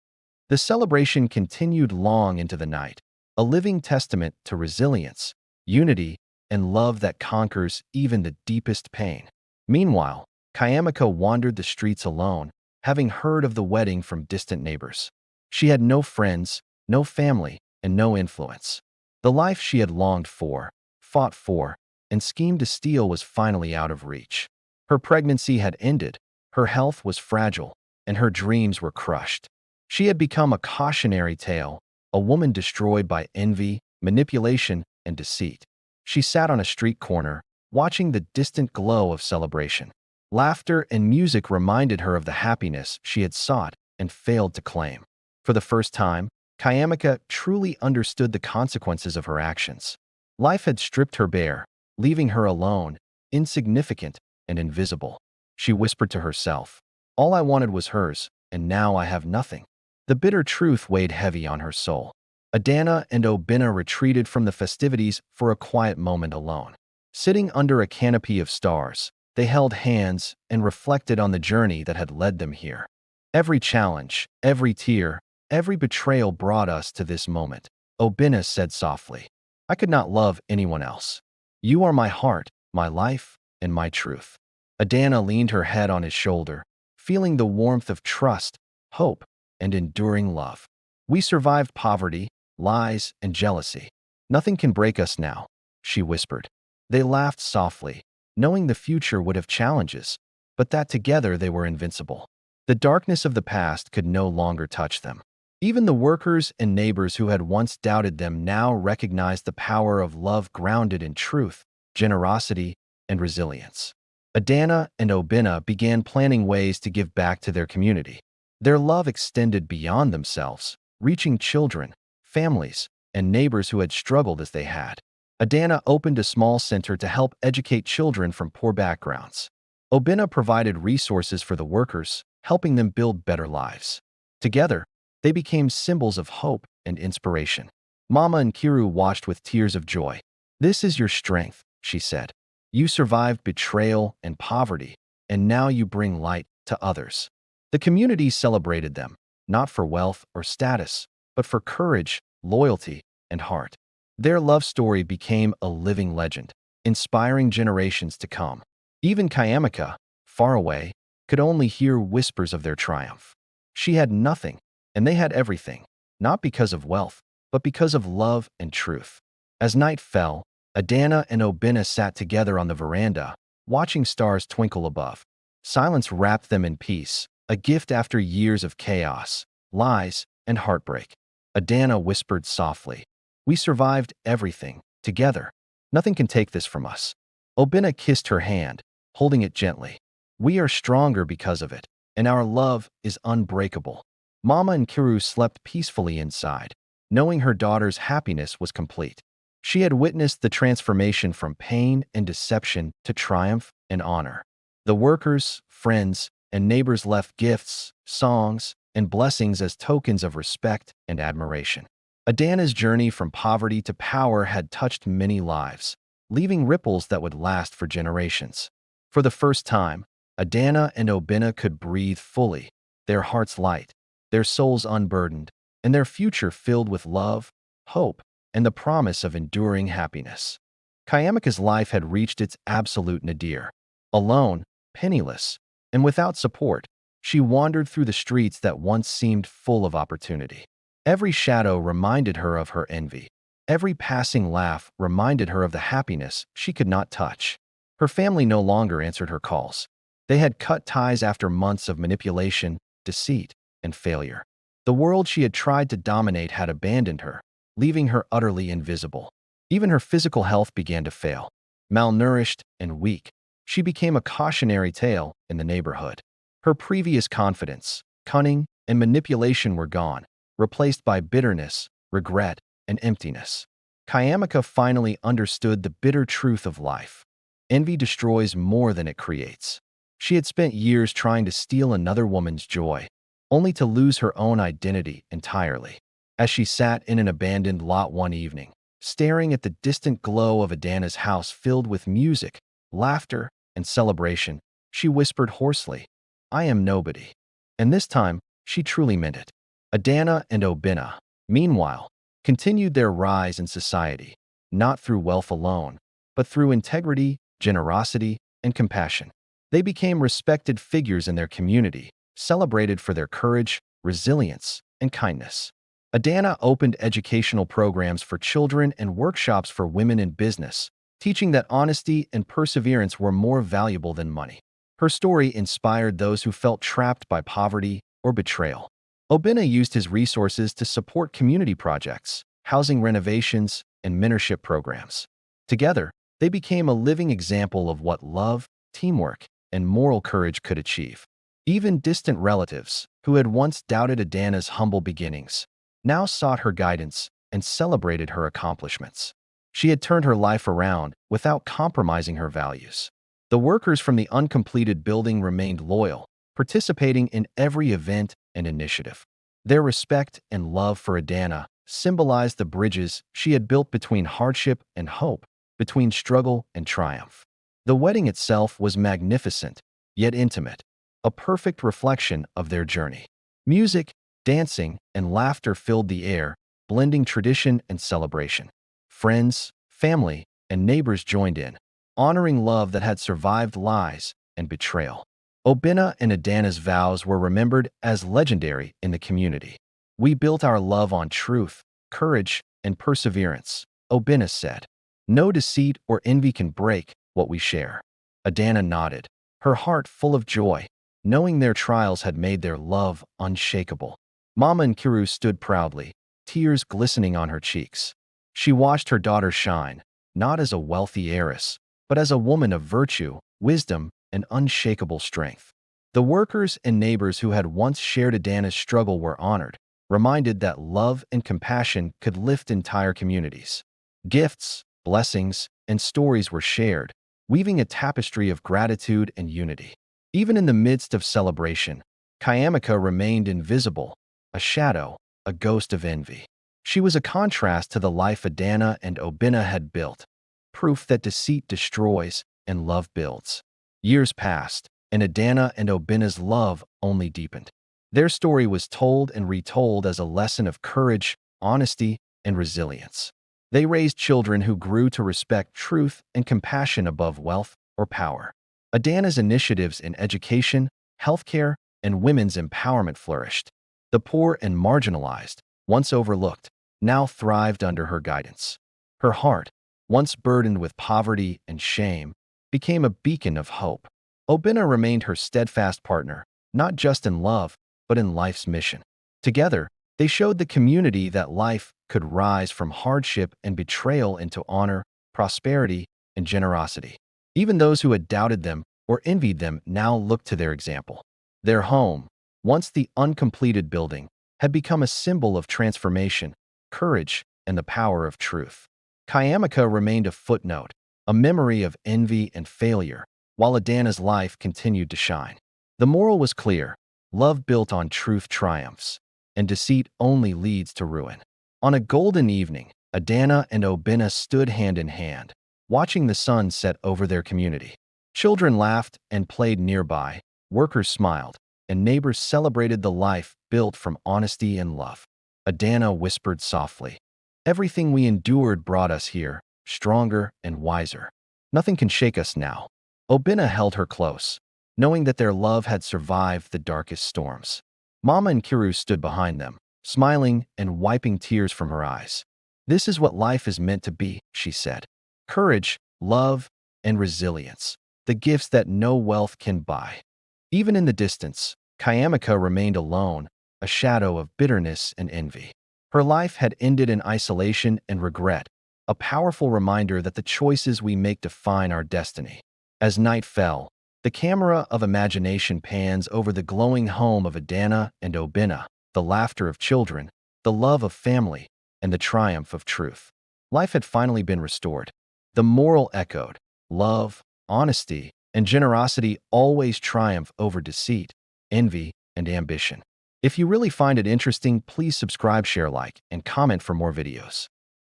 The celebration continued long into the night, a living testament to resilience, unity, and love that conquers even the deepest pain. Meanwhile, Kayamika wandered the streets alone, having heard of the wedding from distant neighbors. She had no friends, no family, and no influence. The life she had longed for, fought for, and schemed to steal was finally out of reach. Her pregnancy had ended, her health was fragile, and her dreams were crushed. She had become a cautionary tale, a woman destroyed by envy, manipulation, and deceit. She sat on a street corner, watching the distant glow of celebration. Laughter and music reminded her of the happiness she had sought and failed to claim. For the first time, Kayamika truly understood the consequences of her actions. Life had stripped her bare, leaving her alone, insignificant, and invisible. She whispered to herself, "All I wanted was hers, and now I have nothing." The bitter truth weighed heavy on her soul. Adana and Obina retreated from the festivities for a quiet moment alone. Sitting under a canopy of stars, they held hands and reflected on the journey that had led them here. "Every challenge, every tear, every betrayal brought us to this moment," Obina said softly. "I could not love anyone else. You are my heart, my life, and my truth." Adana leaned her head on his shoulder, feeling the warmth of trust, hope, and enduring love. "We survived poverty, lies, and jealousy. Nothing can break us now," she whispered. They laughed softly, knowing the future would have challenges, but that together they were invincible. The darkness of the past could no longer touch them. Even the workers and neighbors who had once doubted them now recognized the power of love grounded in truth, generosity, and resilience. Adana and Obina began planning ways to give back to their community. Their love extended beyond themselves, reaching children, families, and neighbors who had struggled as they had. Adana opened a small center to help educate children from poor backgrounds. Obina provided resources for the workers, helping them build better lives. Together, they became symbols of hope and inspiration. Mama and Kiru watched with tears of joy. "This is your strength," she said. "You survived betrayal and poverty, and now you bring light to others." The community celebrated them, not for wealth or status, but for courage, loyalty, and heart. Their love story became a living legend, inspiring generations to come. Even Kayamika, far away, could only hear whispers of their triumph. She had nothing, and they had everything, not because of wealth, but because of love and truth. As night fell, Adana and Obina sat together on the veranda, watching stars twinkle above. Silence wrapped them in peace, a gift after years of chaos, lies, and heartbreak. Adana whispered softly, "We survived everything, together. Nothing can take this from us." Obina kissed her hand, holding it gently. "We are stronger because of it, and our love is unbreakable." Mama and Kiru slept peacefully inside, knowing her daughter's happiness was complete. She had witnessed the transformation from pain and deception to triumph and honor. The workers, friends, and neighbors left gifts, songs, and blessings as tokens of respect and admiration. Adana's journey from poverty to power had touched many lives, leaving ripples that would last for generations. For the first time, Adana and Obina could breathe fully, their hearts light, their souls unburdened, and their future filled with love, hope, and the promise of enduring happiness. Kayamika's life had reached its absolute nadir. Alone, penniless, and without support, she wandered through the streets that once seemed full of opportunity. Every shadow reminded her of her envy. Every passing laugh reminded her of the happiness she could not touch. Her family no longer answered her calls. They had cut ties after months of manipulation, deceit, and failure. The world she had tried to dominate had abandoned her, leaving her utterly invisible. Even her physical health began to fail. Malnourished and weak, she became a cautionary tale in the neighborhood. Her previous confidence, cunning, and manipulation were gone, replaced by bitterness, regret, and emptiness. Kayamika finally understood the bitter truth of life. Envy destroys more than it creates. She had spent years trying to steal another woman's joy, only to lose her own identity entirely. As she sat in an abandoned lot one evening, staring at the distant glow of Adana's house filled with music, laughter, and celebration, she whispered hoarsely, "I am nobody." And this time, she truly meant it. Adana and Obina, meanwhile, continued their rise in society, not through wealth alone, but through integrity, generosity, and compassion. They became respected figures in their community, celebrated for their courage, resilience, and kindness. Adana opened educational programs for children and workshops for women in business, teaching that honesty and perseverance were more valuable than money. Her story inspired those who felt trapped by poverty or betrayal. Obina used his resources to support community projects, housing renovations, and mentorship programs. Together, they became a living example of what love, teamwork, and moral courage could achieve. Even distant relatives, who had once doubted Adana's humble beginnings, now sought her guidance and celebrated her accomplishments. She had turned her life around without compromising her values. The workers from the uncompleted building remained loyal, participating in every event and initiative. Their respect and love for Adana symbolized the bridges she had built between hardship and hope, between struggle and triumph. The wedding itself was magnificent, yet intimate, a perfect reflection of their journey. Music, dancing, and laughter filled the air, blending tradition and celebration. Friends, family, and neighbors joined in, honoring love that had survived lies and betrayal. Obina and Adana's vows were remembered as legendary in the community. "We built our love on truth, courage, and perseverance," Obina said. "No deceit or envy can break what we share." Adana nodded, her heart full of joy, knowing their trials had made their love unshakable. Mama and Kiru stood proudly, tears glistening on her cheeks. She watched her daughter shine, not as a wealthy heiress, but as a woman of virtue, wisdom, and unshakable strength. The workers and neighbors who had once shared Adana's struggle were honored, reminded that love and compassion could lift entire communities. Gifts, blessings, and stories were shared, weaving a tapestry of gratitude and unity. Even in the midst of celebration, Kayamika remained invisible, a shadow, a ghost of envy. She was a contrast to the life Adana and Obina had built, proof that deceit destroys and love builds. Years passed, and Adana and Obina's love only deepened. Their story was told and retold as a lesson of courage, honesty, and resilience. They raised children who grew to respect truth and compassion above wealth or power. Adana's initiatives in education, healthcare, and women's empowerment flourished. The poor and marginalized, once overlooked, now thrived under her guidance. Her heart, once burdened with poverty and shame, became a beacon of hope. Obina remained her steadfast partner, not just in love, but in life's mission. Together, they showed the community that life could rise from hardship and betrayal into honor, prosperity, and generosity. Even those who had doubted them or envied them now looked to their example. Their home, once the uncompleted building, had become a symbol of transformation, courage, and the power of truth. Kayamika remained a footnote, a memory of envy and failure, while Adana's life continued to shine. The moral was clear: love built on truth triumphs, and deceit only leads to ruin. On a golden evening, Adana and Obina stood hand in hand, watching the sun set over their community. Children laughed and played nearby, workers smiled, and neighbors celebrated the life built from honesty and love. Adana whispered softly, "Everything we endured brought us here, stronger and wiser. Nothing can shake us now." Obina held her close, knowing that their love had survived the darkest storms. Mama and Kiru stood behind them, smiling and wiping tears from her eyes. "This is what life is meant to be," she said. "Courage, love, and resilience, the gifts that no wealth can buy." Even in the distance, Kayamika remained alone, a shadow of bitterness and envy. Her life had ended in isolation and regret, a powerful reminder that the choices we make define our destiny. As night fell, the camera of imagination pans over the glowing home of Adana and Obina, the laughter of children, the love of family, and the triumph of truth. Life had finally been restored. The moral echoed: love, honesty, and generosity always triumph over deceit, envy, and ambition. If you really find it interesting, please subscribe, share, like, and comment for more videos.